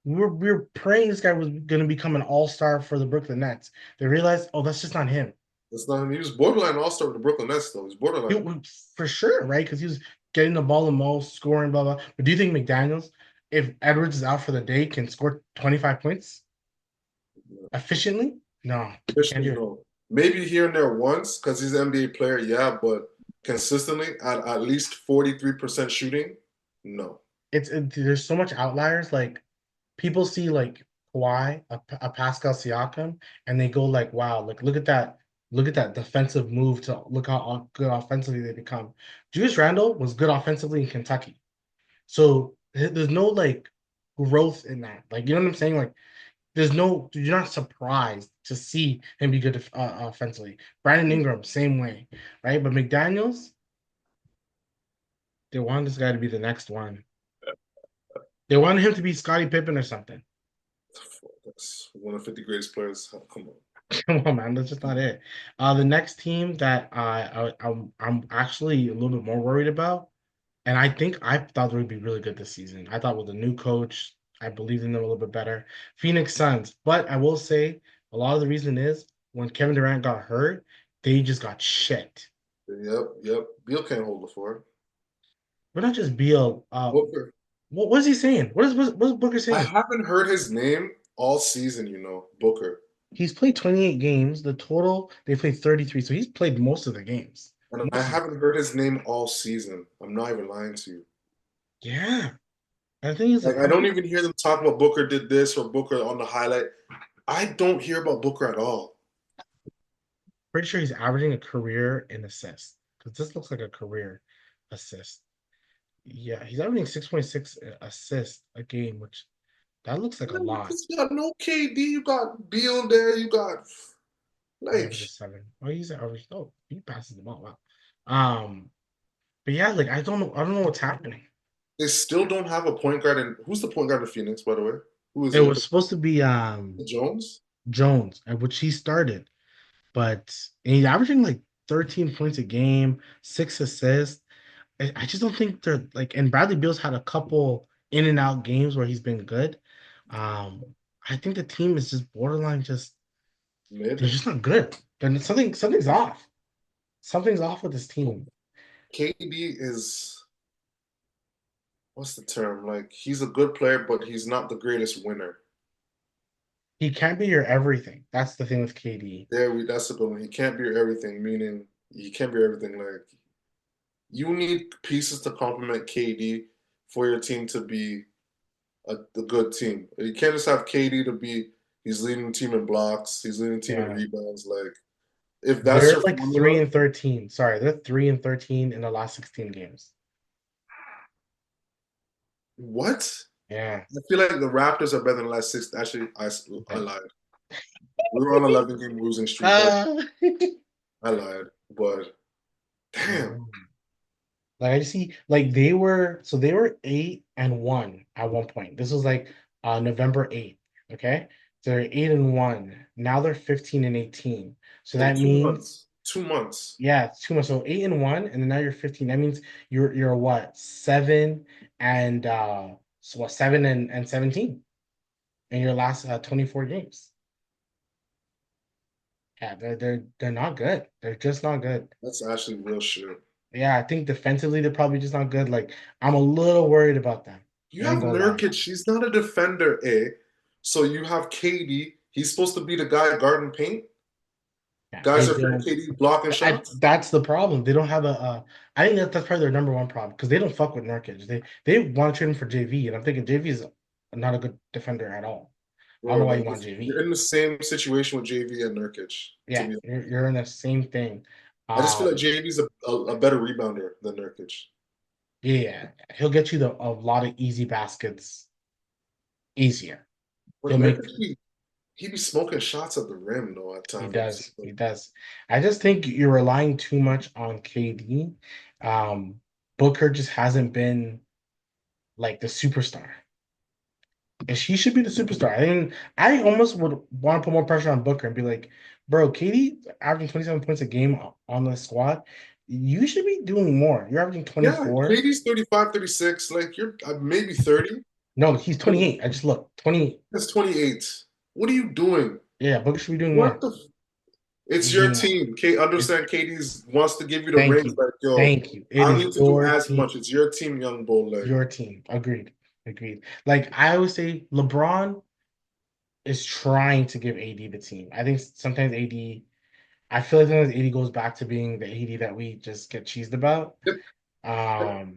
We were praying this guy was going to become an all-star for the Brooklyn Nets. They realized, oh, that's just not him. It's not him. He was borderline all star with the Brooklyn Nets, though. He's borderline. For sure, right? Because he was getting the ball the most, scoring, blah blah. But do you think McDaniels, if Edwards is out for the day, can score 25 points efficiently? No, he can't Officially, do it. no. Maybe here and there once because he's an NBA player, yeah, but consistently at least 43% shooting, no. There's so much outliers. Like people see like Kawhi, a Pascal Siakam, and they go like, wow, like look at that defensive move to look how good offensively they become. Julius Randle was good offensively in Kentucky. So there's no like growth in that. Like, you know what I'm saying? Like, you're not surprised to see him be good offensively. Brandon Ingram, same way, right? But McDaniels, they want this guy to be the next one. They wanted him to be Scottie Pippen or something. That's one of the 50 greatest players. Oh, come on. Come on, man, that's just not it. The next team that I'm actually a little bit more worried about, and I thought they would be really good this season. I thought with a new coach, I believed in them a little bit better. Phoenix Suns, but I will say a lot of the reason is when Kevin Durant got hurt, they just got shit. Yep, yep. Beal can't hold the fort. But not just Beal. Booker. What is he saying? What is Booker I saying? haven't heard his name all season, Booker. He's played 28 games. The total they played 33, so he's played most of the games. And I Most of the haven't heard his name all season. I'm not even lying to you. Yeah. I think he's Like I don't even hear them talk about Booker did this or Booker on the highlight. I don't hear about Booker at all. pretty sure he's averaging a career in assists because this looks like a career assist. Yeah, he's averaging 6.6 assists a game, which that looks like a lot. Because you got no KD, you got Beal there, you got He like averages 7. Oh, he's average. Oh, he passes the ball. Wow. Um, but yeah, like I don't know what's happening. they still don't have a point guard. And who's the point guard of Phoenix, by the way? Who is It it? was supposed to be Jones? Jones, which he started, but he's averaging like 13 points a game, 6 assists. I just don't think they're like, and Bradley Beal's had a couple in and out games where he's been good. Um, I think the team is just borderline, just they're Mid. just not good. Then something's off. Something's off with this team. KD is what's the term? Like he's a good player, but he's not the greatest winner. He can't be your everything. That's the thing with KD. That's the problem. He can't be your everything, meaning he can't be everything. Like you need pieces to complement KD for your team to be a good team. You can't just have KD to be he's leading the team in blocks, he's leading the team in Yeah. rebounds. Like if that's They're your like 3 formula, and 13. Sorry, they're 3 and 13 in the last 16 games. what? Yeah. I feel like the Raptors are better than the last six. Actually, I Okay. lied. We were on 11 game losing streak. Uh, I lied, but damn, Like I just see like they were 8-1 at one point. This was like November 8th. Okay. So they're 8-1. Now they're 15 and 18. So in that two means months, 2 months. yeah, it's too much. So 8-1, and then now you're 15. That means you're what? 7 and 17 in your last 24 games. Yeah, they're not good. They're just not good. That's actually real shit. Yeah, I think defensively they're probably just not good. Like I'm a little worried about them. You I ain't have gonna lie. Nurkic. He's not a defender, eh? So you have KD. He's supposed to be the guy guarding paint. Yeah, they Guys are fearing don't. KD blocking shots. That's the problem. They don't have I think that's probably their number one problem because they don't fuck with Nurkic. They want to trade him for JV, and I'm thinking JV is not a good defender at all. I don't know Bro, why then you want you're JV. in the same situation with JV and Nurkic, to Yeah, be you're in the same thing. I just feel like Um, JV's a better rebounder than Nurkic. yeah, he'll get you a lot of easy baskets easier. But He'll make Nurkic, he be smoking shots at the rim, though, at He times. does. He does. I just think you're relying too much on KD. Um, Booker just hasn't been like the superstar. And she should be the superstar. I mean, I almost would want to put more pressure on Booker and be like, bro, KD averaging 27 points a game on the squad. You should be doing more. You're averaging Yeah, 24. KD's 35, 36. Like, you're maybe 30. No, he's 28. I just looked. 28. That's 28. What are you doing? Yeah, Booker should be doing What more. the? It's He's your doing more. team. It, Understand KD's wants to give you the thank rings. you. Like, yo, Thank you. It I don't is need to do your as team. much. It's your team, young bull. Like, Your team. Agreed. Agreed. Like I always say, LeBron is trying to give AD the team. I think sometimes AD I feel like sometimes AD goes back to being the AD that we just get cheesed about. Yep, yep. Um,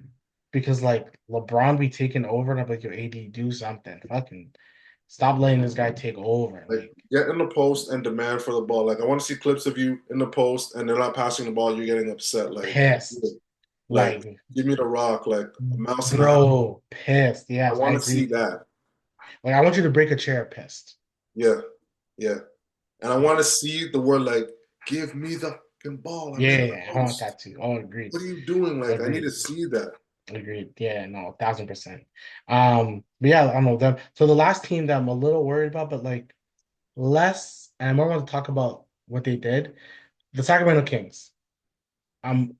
because like LeBron be taking over, and I'm like, yo, AD, do something. Fucking stop letting this guy take over. Like Like get in the post and demand for the ball. Like I want to see clips of you in the post and they're not passing the ball. You're getting upset. pissed. Like Like, give me the rock. Like a mouse in the house. bro, pissed. I Yes, I want to agree see with you. that. Like, I want you to break a chair pissed. Yeah, yeah. And I want Like, to see the word like, give me the fucking ball. I'm yeah, in yeah, the yeah, I want post. that too. Oh, agreed. What are you doing? Like, I need Agreed. to see that. Agreed. Yeah, no, 1,000%. But yeah, I don't know them. So the last team that I'm a little worried about, but like less, and I more want to talk about what they did. The Sacramento Kings.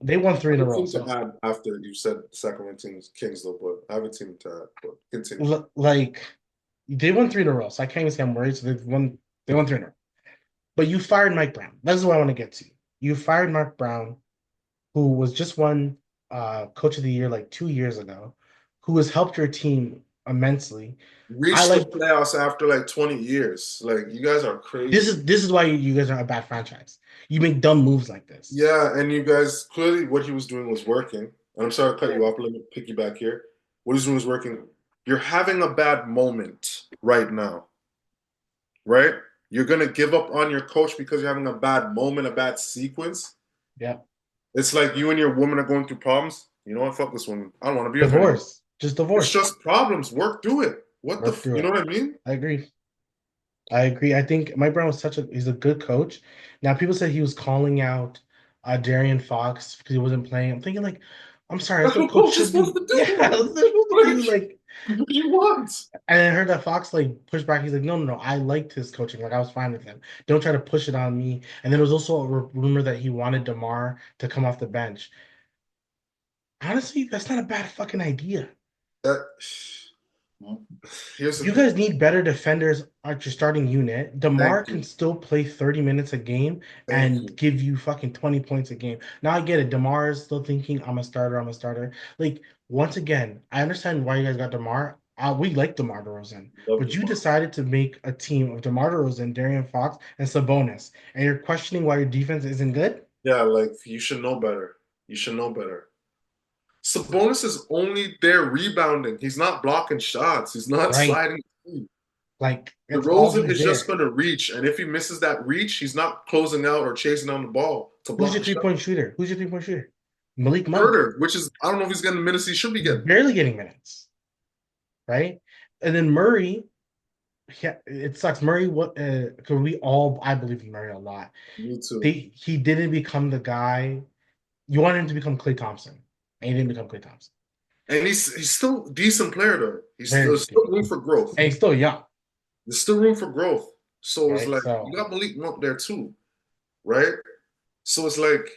They won three I in have a a row. team to So add after you said Sacramento Kings though, but I have a team to add. But continue. like they won three in a row. So I can't even say I'm worried. So they won three in a row. But you fired Mike Brown. That's what I want to get to. You fired Mark Brown, who was just won coach of the year like 2 years ago, who has helped your team immensely. I Reach the like playoffs after like 20 years. Like you guys are this crazy. is this is why you guys are a bad franchise. You make dumb moves like this. Yeah, and you guys clearly what he was doing was working. And I'm sorry to cut Yeah. you off, but let me pick you back here. What he's doing is working. You're having a bad moment right now, right? You're gonna give up on your coach because you're having a bad moment, a bad sequence. Yeah. It's like you and your woman are going through problems. You know what? Fuck this woman. I don't want to be with her anymore. Divorce. Just It's divorce. just problems. Work through it. Work through You know it. what I mean? I agree. I agree. I think Mike Brown was he's a good coach. Now people said he was calling out Darian Fox because he wasn't playing. I'm thinking like, I'm sorry, that's That's what what coach coach is should supposed be. to Yeah, do. that's what they're supposed to Like, do. Like, what do you want? and I heard that Fox like pushed back. He's like, no, no, no, I liked his coaching. Like I was fine with him. Don't try to push it on me. And there was also a rumor that he wanted DeMar to come off the bench. Honestly, that's not a bad fucking idea. That, here's the You thing. guys need better defenders at your starting unit. DeMar Thank can you. still play 30 minutes a game Thank and you. give you fucking 20 points a game. Now I get it. DeMar is still thinking, I'm a starter, I'm a starter. Like, once again, I understand why you guys got DeMar. We like DeMar DeRozan, Love but you Demar. decided to make a team of DeMar DeRozan, Darian Fox, and Sabonis, and you're questioning why your defense isn't good? Yeah, like you should know better. You should know better. Sabonis is only there rebounding. He's not blocking shots. He's not Right. sliding. Like, it's all DeRozan he's is just there. going to reach, and if he misses that reach, he's not closing out or chasing down the ball to Who's block your a shot. three-point shooter? Who's your three-point shooter? Malik Monk. Herder, which is I don't know if he's getting the minutes he should be He's getting. barely getting minutes, right? And then Murray, yeah, it sucks. Murray, what? Because I believe in Murray a lot. Me too. He didn't become the guy you wanted him to become Klay Thompson, and he didn't become Klay Thompson. And he's still a decent player though. Very There's good, still room for growth. and he's still young, There's still room for growth. So it's right? like you So got Malik Monk there too, right? So it's like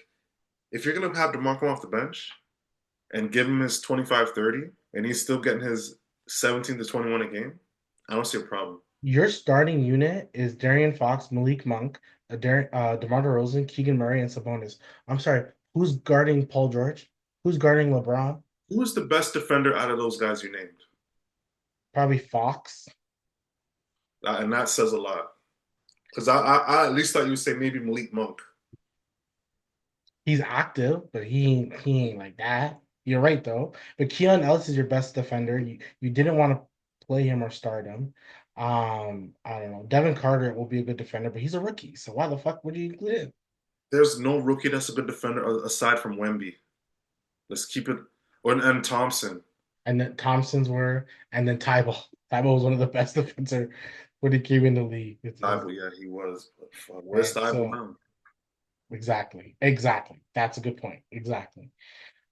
if you're gonna have DeMar come off the bench and give him his 25-30, and he's still getting his 17 to 21 a game, I don't see a problem. your starting unit is Darian Fox, Malik Monk, DeMar DeRozan, Keegan Murray, and Sabonis. I'm sorry, who's guarding Paul George? Who's guarding LeBron? Who is the best defender out of those guys you named? Probably Fox. And that says a lot. Because I at least thought you would say maybe Malik Monk. He's active, but he ain't like that. You're right though. But Keon Ellis is your best defender. You didn't want to play him or start him. I don't know. Devin Carter will be a good defender, but he's a rookie. So why the fuck would you include him? There's no rookie that's a good defender aside from Wemby. Let's keep it. And Thompson. And then Thompson's were, and then Tybalt. Tybalt was one of the best defender when he came in the league. Thibault, yeah, he was. But fuck, where's Right. Thibault So now? exactly. That's a good point. Exactly.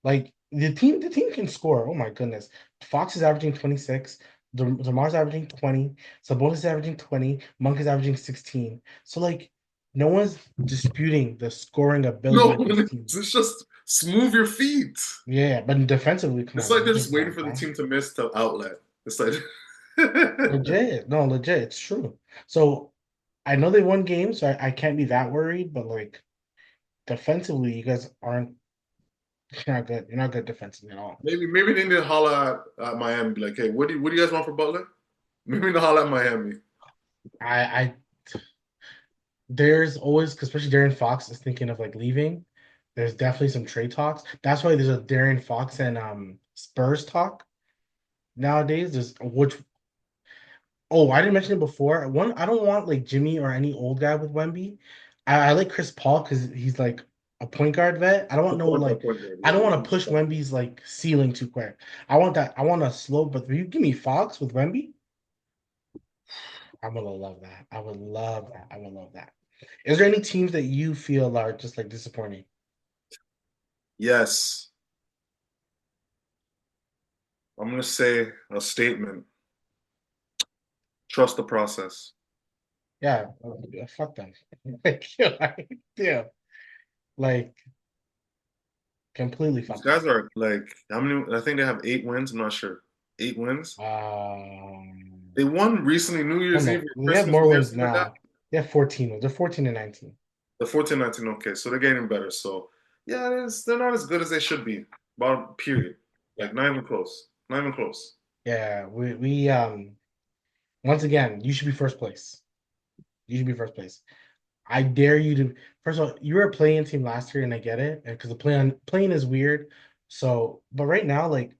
Like the team can score. Oh my goodness. Fox is averaging 26. DeMar's averaging 20. Sabonis is averaging 20. Monk is averaging 16. So like no one's disputing the scoring ability No, of this team. it's just smooth your feet. Yeah, but defensively, come It's on, like you they're just just waiting can't, for the bro. team to miss to outlet. It's like Legit. No, legit. It's true. So I know they won games, so I can't be that worried, but like defensively, you guys aren't you're not good. You're not good defensively at all. maybe they need to holler at Miami. Be like, hey, what do you guys want for Butler? Maybe to holler at Miami. I there's always, especially Darren Fox is thinking of like leaving. There's definitely some trade talks. That's why there's a Darren Fox and Spurs talk nowadays. There's which Oh, I didn't mention it before. One, I don't want like Jimmy or any old guy with Wemby. I like Chris Paul because he's like a point guard vet. I don't want The no point by like point guard, I yeah, don't yeah, want to he's push tough. Wemby's like ceiling too quick. I want that. I want a slow, but if you give me Fox with Wemby, I'm gonna love that. I would love that. I would love that. Is there any teams that you feel are just like disappointing? Yes, I'm gonna say a statement. Trust the process. Yeah, fuck them. Like, yeah, like completely These fuck them. guys are like how many? I think they have 8 wins. I'm not sure. 8 wins. They won recently, New I don't Year's Eve know. or They have Christmas, more New Year's, wins something like that. now. They have 14 wins. They're 14 and 19. The 14-19. Okay, so they're getting better. So yeah, they're not as good as they should be. Bottom period. Yeah. Like not even close. Not even close. Yeah. We once again, you should be first place. You should be first place. I dare you to first of all, you were a playing team last year, and I get it, because the playing is weird. So, but right now, like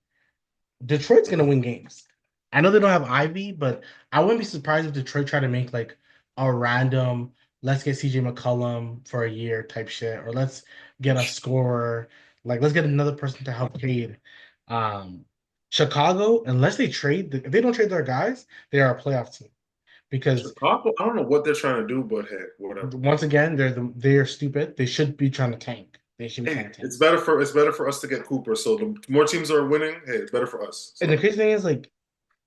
Detroit's gonna win games. I know they don't have Ivy, but I wouldn't be surprised if Detroit tried to make like a random let's get CJ McCollum for a year type shit, or let's get a scorer, like let's get another person to help Cade. Um, Chicago, unless they trade, if they don't trade their guys, they are a playoff team because Chicago, I don't know what they're trying to do, but hey, whatever. once again, they're stupid. They should be trying to tank. They should be Hey, trying to tank. it's better for us to get Cooper. So the more teams are winning, hey, it's better for us. And the So crazy thing is, like,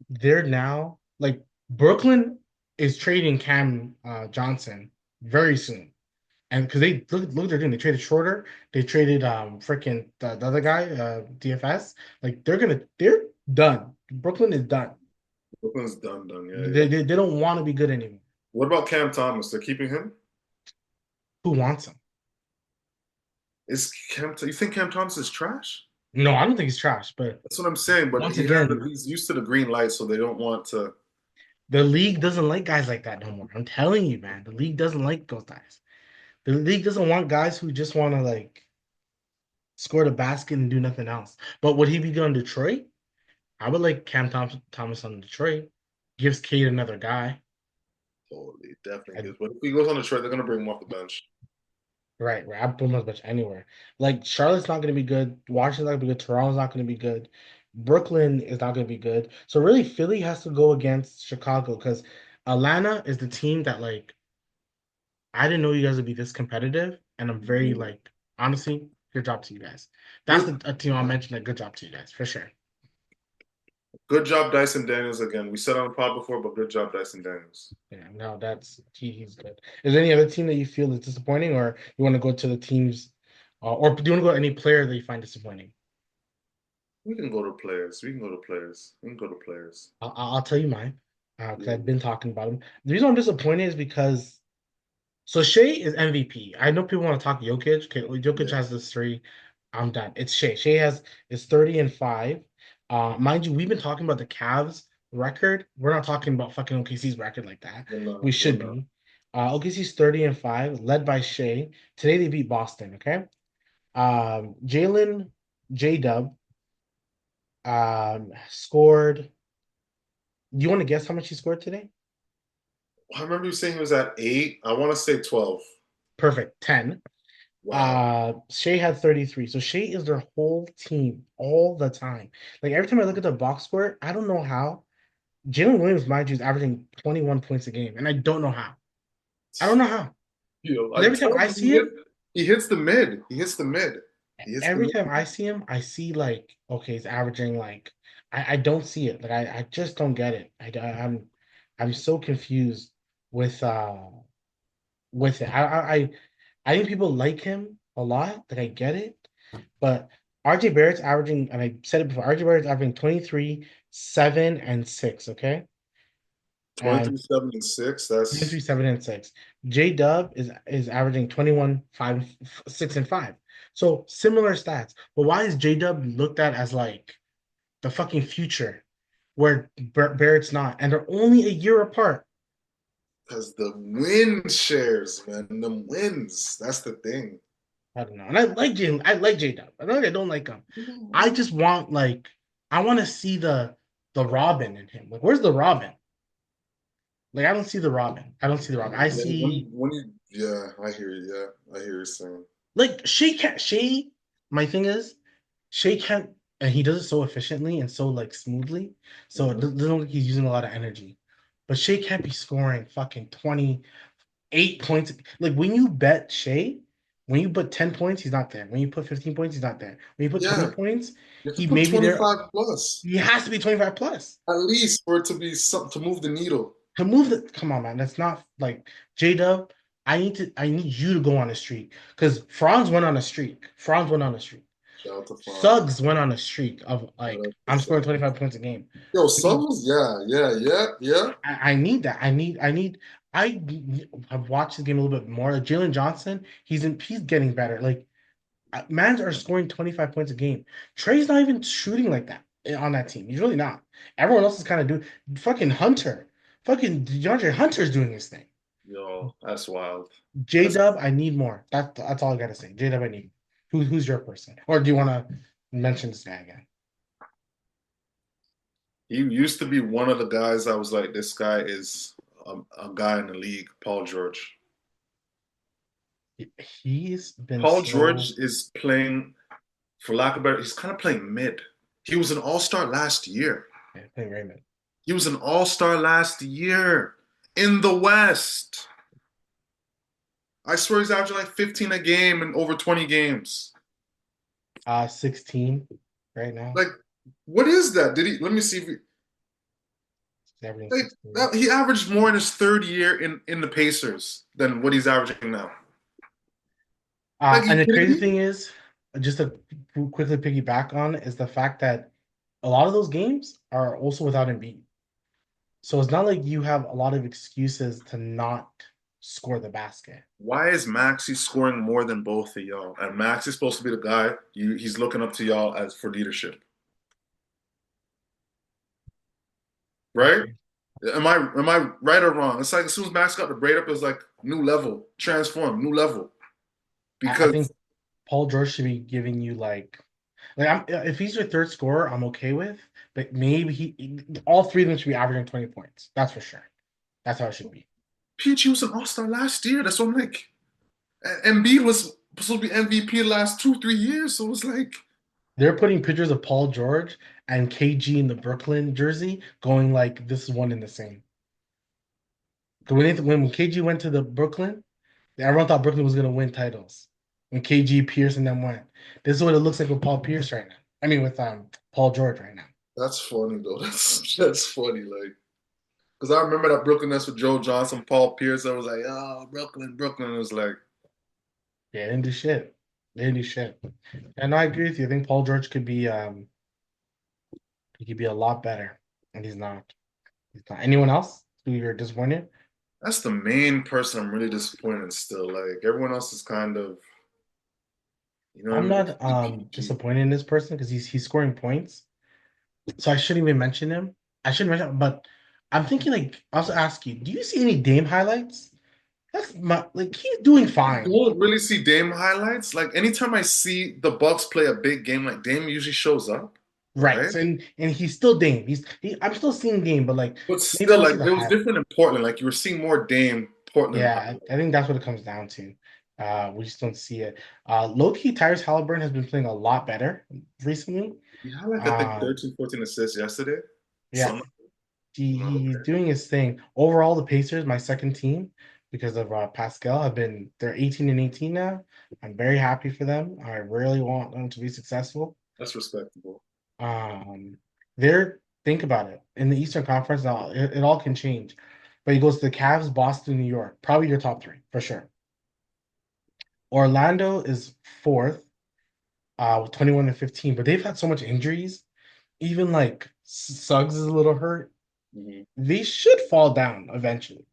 they're now like Brooklyn is trading Cam Johnson very soon, and because they look what they're doing, they traded Schroeder, they traded freaking the other guy DFS. Like they're done. Brooklyn is done. Brooklyn's done, done. Yeah, They yeah. they, they don't want to be good anymore. What about Cam Thomas? They're keeping him? Who wants him? You think Cam Thomas is trash? No, I don't think he's trash, but That's what I'm saying. But once again, he's used to the green light, so they don't want to. the league doesn't like guys like that no more. I'm telling you, man, the league doesn't like those guys. The league doesn't want guys who just want to like score the basket and do nothing else. But would he be good on Detroit? I would like Thomas on Detroit. Gives Cade another guy. Totally, definitely I, is. But if he goes on the trade, they're gonna bring him off the bench. right. I'd put him as much anywhere. Like Charlotte's not going to be good. Washington's not going to be good. Toronto's not going to be good. Brooklyn is not going to be good. So really, Philly has to go against Chicago because Atlanta is the team that like I didn't know you guys would be this competitive, and I'm very Mhm. like honestly, good job to you guys. That's Good, a team I'll mention. Like, good job to you guys for sure. good job, Dyson Daniels. Again, we said on the pod before, but good job, Dyson Daniels. Yeah, no, he's good. Is there any other team that you feel is disappointing, or you want to go to the teams, or do you want to go to any player that you find disappointing? We can go to players. We can go to players. We can go to players. I'll tell you mine, because Yeah, I've been talking about him. The reason I'm disappointed is because so Shea is MVP. I know people want to talk Jokic. Okay, well, Jokic yeah. has this three. I'm done. It's Shea. Shea is 30 and 5. Mind you, we've been talking about the Cavs record. We're not talking about fucking OKC's record like that. We're We not. We're should not. be. OKC's 30 and 5, led by Shea. Today they beat Boston, okay? Jalen J Dub scored. Do you want to guess how much he scored today? I remember you saying he was at 8. I want to say 12. Perfect, 10. Wow. Shea had 33. So Shea is their whole team all the time. Like every time I look at the box score, I don't know how. Jalen Williams, mind you, is averaging 21 points a game, and I don't know how. I don't know how. Because I every time told I you see him, he hits the mid. He hits the mid. He hits the every mid. time I see him, I see like, okay, he's averaging like I don't see it. Like I just don't get it. I'm so confused with it. I think people like him a lot. Like I get it. But RJ Barrett's averaging, and I said it before, RJ Barrett's averaging 23, 7, and 6, okay? 23, And 7, and 6. 23, That's 7, and 6. J Dub is averaging 21, 5, 6, and 5. So similar stats. But why is J Dub looked at as like the fucking future where Barrett's not? And they're only a year apart. Because the win shares, man, the wins. That's the thing. I don't know. And I like J. I like J Dub. I know I don't like him. I just want like I want to see the Robin in him. Like, where's the Robin? Like, I don't see the Robin. I don't see the Robin. I Yeah, see yeah, I hear you. Yeah, I hear you saying. like Shea can't Shea. My thing is Shea can't, and he does it so efficiently and so like smoothly. So it Mhm. doesn't look like he's using a lot of energy. But Shea can't be scoring fucking 28 points. Like when you bet Shea, when you put 10 points, he's not there. When you put 15 points, he's not there. When you put 20 Yeah, points, you have to he put may be there. 25 plus He has to be 25 plus. at least for it to be something to move the needle. To move the come on, man. That's not like J Dub. I need you to go on a streak. Because Franz went on a streak. Franz went on a streak. Shout out to Fawn. Suggs went on a streak of Shout like out to I'm scoring Suggs. 25 points a game. Yo, We need Suggs, yeah. I need that. I have watched the game a little bit more. Like Jalen Johnson, he's getting better. Like Mans are scoring 25 points a game. Trey's not even shooting like that on that team. He's really not. Everyone else is kind of doing fucking Hunter. Fucking DeAndre Hunter's doing his thing. Yo, that's wild. J That's Dub, I need more. That's all I gotta say. J Dub, I need. Who's your person? Or do you want to mention this guy again? He used to be one of the guys I was like, this guy is a guy in the league, Paul George. He's been Paul so George is playing, for lack of better, he's kind of playing mid. He was an all-star last year. yeah, playing Raymond. He was an all-star last year in the West. I swear he's averaging like 15 a game in over 20 games. 16 right now. Like, what is that? Did he? Let me see if he, He's averaging like 16. he averaged more in his third year in the Pacers than what he's averaging now. Like, you And the kidding crazy me? thing is, just to quickly piggyback on, is the fact that a lot of those games are also without Embiid. So it's not like you have a lot of excuses to not score the basket. Why is Maxi scoring more than both of y'all? And Max is supposed to be the guy he's looking up to y'all as for leadership, right? Okay. Am I right or wrong? It's like as soon as Max got the braid up, it was like new level, transform, new level. I Because think Paul George should be giving you like if he's your third scorer, I'm okay with, but maybe all three of them should be averaging 20 points. That's for sure. That's how it should be. PG was an all-star last year. That's what I'm like. Embiid was supposed to be MVP the last 2, 3 years. So it's like, They're putting pictures of Paul George and KG in the Brooklyn jersey, going like this is one and the same. 'Cause when KG went to the Brooklyn, everyone thought Brooklyn was gonna win titles. When KG, Pierce, and them went, this is what it looks like with Paul Pierce right now. I mean, with Paul George right now. that's funny though. That's funny. Like, because I remember that Brooklyn Nets with Joe Johnson, Paul Pierce. I was like, oh, Brooklyn, Brooklyn. It was like, Yeah, they didn't do shit. They didn't do shit. And I agree with you. I think Paul George could be he could be a lot better, and he's not. He's not. Anyone else who you're disappointed? that's the main person I'm really disappointed in still. Like, everyone else is kind of, you know what I I'm mean? not PG. disappointed in this person because he's scoring points. So I shouldn't even mention him. I shouldn't mention him, but I'm thinking like I also ask you, do you see any Dame highlights? That's my like he's doing I fine. don't really see Dame highlights. Like, anytime I see the Bucks play a big game, like Dame usually shows up, Right. right? So and he's still Dame. I'm still seeing Dame, but like But maybe I still, don't like, see the it was highlight. different in Portland. Like, you were seeing more Dame Portland Yeah, highlights. I think that's what it comes down to. We just don't see it. Low-key, Tyrese Halliburton has been playing a lot better recently. He had like, I think, Um, 13, 14 assists yesterday. yeah, Something. he's Okay. doing his thing. Overall, the Pacers, my second team, because of Pascal, have been they're 18 and 18 now. I'm very happy for them. I really want them to be successful. That's respectable. Um, they're think about it in the Eastern Conference now. It all can change, but he goes to the Cavs, Boston, New York, probably your top three for sure. Orlando is fourth, with 21 and 15, but they've had so much injuries. Even like Suggs is a little hurt. Mhm. They should fall down eventually,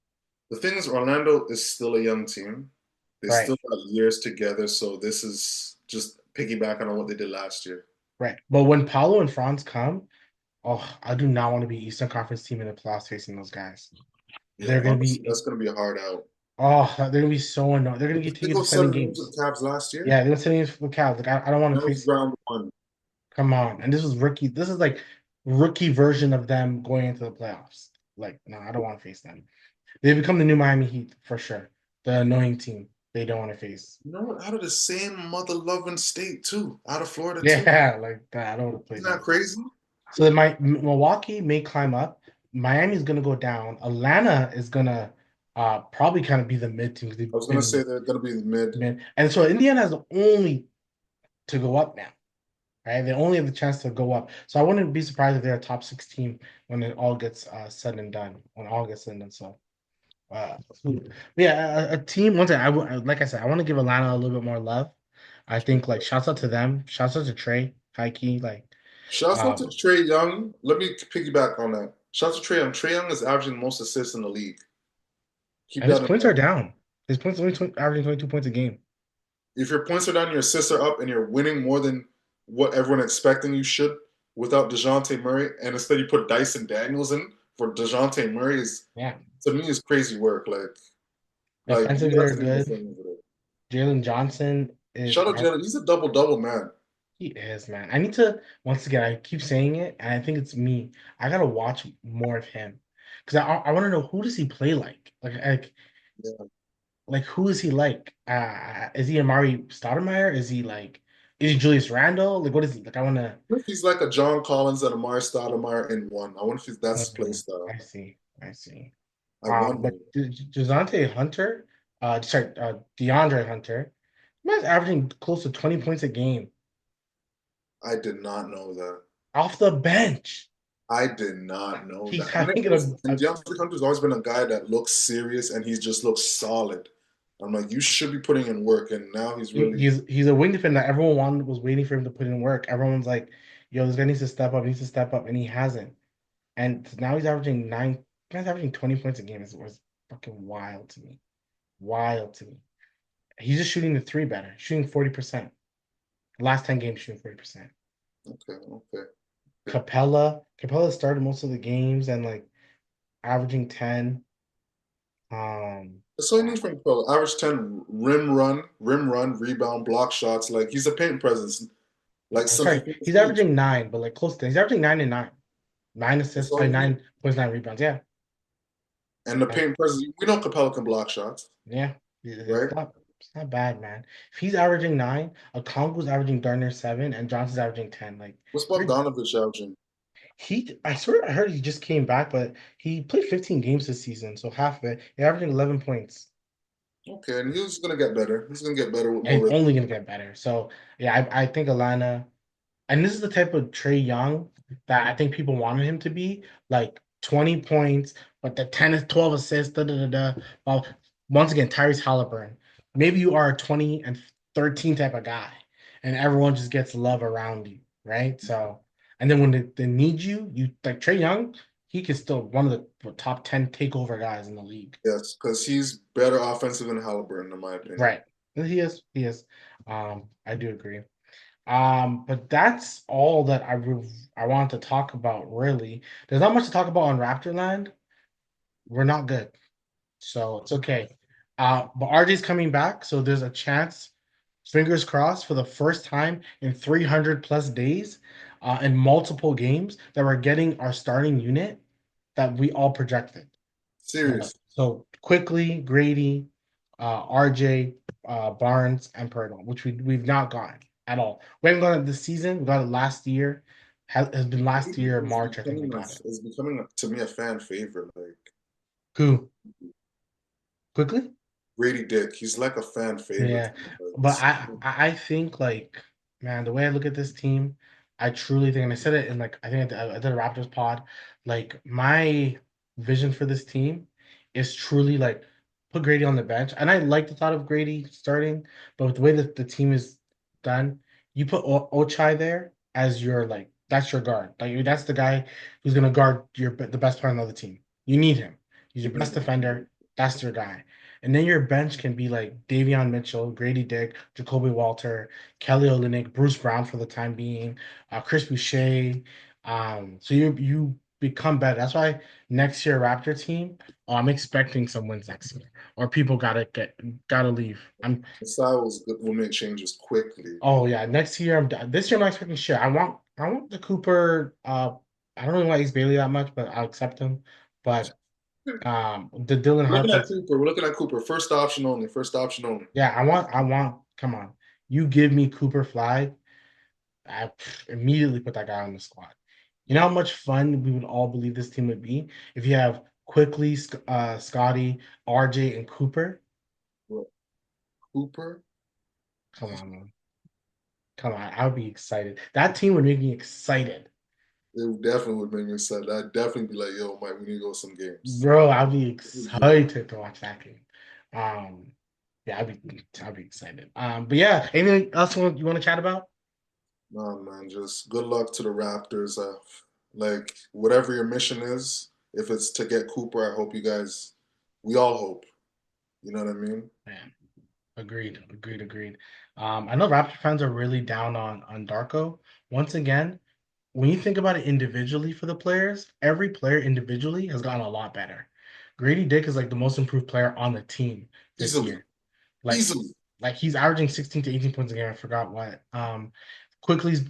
The thing is, Orlando is still a young team. They right? still got years together, so this is just piggybacking on what they did last year. Right. But when Paolo and Franz come, oh, I do not want to be Eastern Conference team in the playoffs facing those guys. Yeah, They're gonna honestly, be that's gonna be a hard out. they're gonna be so annoying. They're gonna get They taken go to seven 7 games games. with the Cavs last year. Yeah, they're gonna send for Cavs. Like I don't want That to was face. round one. Come on, and this was rookie. This is like rookie version of them going into the playoffs. Like no, I don't want to face them. They become the new Miami Heat for sure. The annoying team they don't want to face. You know what? Out of the same mother loving state too, out of Florida too. Yeah, like that. I don't want to play Isn't that them. crazy? So then my Milwaukee may climb up. Miami's gonna go down. Atlanta is gonna probably kind of be the mid team because I they've was gonna been say they're gonna be the mid. mid. And so Indiana has the only to go up now, right? They only have the chance to go up. So I wouldn't be surprised if they're a top 16 when it all gets said and done. When all gets said and done. So uh, yeah, a team. One thing like I said, I want to give Atlanta a little bit more love. I think like shouts out to them. Shouts out to Trey, high key, like Shouts out to um, Trey Young. Let me piggyback on that. Shouts to Trey Young. Trey Young is averaging the most assists in the league. Keep and his that in points are mind. down. His points only averaging 22 points a game. If your points are down, your assists are up, and you're winning more than what everyone expecting you should without DeJounte Murray, and instead you put Dyson Daniels in for DeJounte Murray is Yeah, to me is crazy work. Like you defensively got they're to be good. defending with it. Jalen Johnson is Shout out Jalen. He's a double double man. he is man. I need to once again. I keep saying it, and I think it's me. I gotta watch more of him because I want to know who does he play Yeah. like who is he like? Is he Amari Stoudemire? Is he Julius Randle? Like what is he like? I want to. What if he's like a John Collins and a Amari Stoudemire in one? I wonder if that's his play style. I see. I see. I wonder. But DeJounte Hunter, DeAndre Hunter, man's averaging close to 20 points a game I did not know that. off the bench. I did not know He's that. And having listen, and DeAndre Hunter's always been a guy that looks serious and he just looks solid. I'm like, you should be putting in work, and now he's really he's a wing defender. Was waiting for him to put in work. Everyone's like, "Yo, this guy needs to step up," and he hasn't. And now he's averaging nine. He's averaging 20 points a game. It was fucking wild to me. Wild to me. He's just shooting the three better, shooting 40%. Last 10 games, shooting 40%. okay. Okay. Okay. Capella started most of the games and like averaging 10. That's all you Uh, need from Capella. Average 10 rim run, rebound, block shots. Like he's a paint presence. Like I'm since he sorry, took the he's stage. averaging nine, but like close to. He's averaging 9 and 9, 9 assists, That's all you need. 9.9 rebounds. Yeah, And the and paint presence, we know Capella can block shots, yeah, right? it's not bad, man. If he's averaging nine, Okonkwo's averaging darn near 7, and Johnson's averaging 10. Like What's they're Bogdanovich averaging? I swear I heard he just came back, but he played 15 games this season, so half of it. He's averaging 11 points. Okay, and he's gonna get better. He's gonna get better with And more he's rhythm. only gonna get better. So yeah, I think Atlanta. And this is the type of Trey Young that I think people wanted him to be, like 20 points, but the 10 is 12 assists, da da da da. Well, once again, Tyrese Halliburton. Maybe you are a 20 and 13 type of guy, and everyone just gets love around you, right? So, and then when they need you, you like Trey Young, he can still one of the top 10 takeover guys in the league. Yes, because he's better offensive than Halliburton, in my opinion. Right. He is. I do agree. But that's all that I want to talk about, really. There's not much to talk about on Raptorland. We're not good, so it's okay. But RJ's coming back, so there's a chance, fingers crossed, for the first time in 300 plus days, in multiple games, that we're getting our starting unit that we all projected. Serious. So quickly, Grady, RJ, Barnes, and Purdle, which we've not gotten at all. We haven't gotten it this season. We got it last year. Has been last Brady year, March, I think we got it. is becoming to me a fan favorite. Like Who? Quickly? Brady Dick, he's like a fan favorite. Yeah, Like, but I think like man, the way I look at this team, I truly think, and I said it in like I think I did a Raptors pod, like my vision for this team is truly like put Grady on the bench, and I like the thought of Grady starting, but with the way that the team is done, you put Ochai there as your like that's your guard, like that's the guy who's gonna guard the best player on the other team. You need him. He's your best defender. That's your guy. And then your bench can be like Davion Mitchell, Grady Dick, Jacoby Walter, Kelly Olynyk, Bruce Brown for the time being, Chris Boucher. So you become better. That's why next year Raptor team, I'm expecting some wins next year, or people gotta leave. The styles will make changes quickly. Oh yeah, next year this year I'm not expecting shit. I want the Cooper. I don't really like Ace Bailey that much, but I'll accept him. But the Dylan We're looking at Harper. Cooper. We're looking at Cooper. First option only. First option only. Yeah, I want. Come on, you give me Cooper Flag. I immediately put that guy on the squad. You know how much fun we would all believe this team would be if you have Quickly, Scotty, RJ, and Cooper. Cooper. Come on, man. Come on. I would be excited. That team would make me excited. It definitely would make me sad. I'd definitely be like, yo, Mike, we need to go to some games. Bro, I'd be excited to watch that game. Um, yeah, I'd be excited. But yeah, anything else you want to chat about? No, man, just good luck to the Raptors. Like, whatever your mission is, if it's to get Cooper, I hope you guys, we all hope. You know what I mean? Man, agreed. I know Raptor fans are really down on Darko. Once again, when you think about it individually for the players, every player individually has gotten a lot better. Grady Dick is like the most improved player on the team this Easily, year. Like easily, like he's averaging 16 to 18 points a game. I forgot what. Quickly's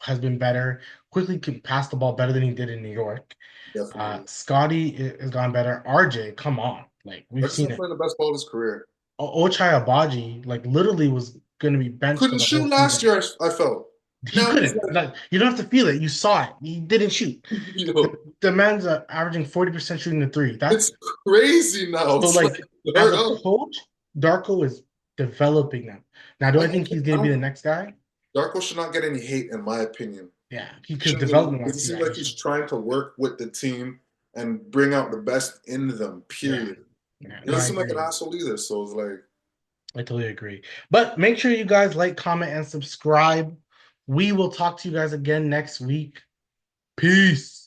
has been better. Quickly can pass the ball better than he did in New York. definitely. Scotty has gone better. RJ, come on. Like we've Marcus seen been it. playing the best ball of his career. Ochai Abaji, like literally was going to be benched for Couldn't the whole shoot last season. year, I felt. He Now he's couldn't. Like, you don't have to feel it. You saw it. He didn't shoot. like, The, yo, the man's averaging 40% shooting the three. it's That's clezy now. so It's like, like as hurt a up. coach, Darko is developing them. Now, do I Like, think he's going I to be the don't, next guy? Darko should not get any hate, in my opinion. Yeah, he He could shouldn't get any, development because wise. it Yeah, seems he like he's should. trying to work with the team and bring out the best in them, Yeah, period. yeah. He No, I doesn't seem like an agree. asshole either. So it's like, I totally agree. But make sure you guys like, comment, and subscribe. We will talk to you guys again next week. Peace.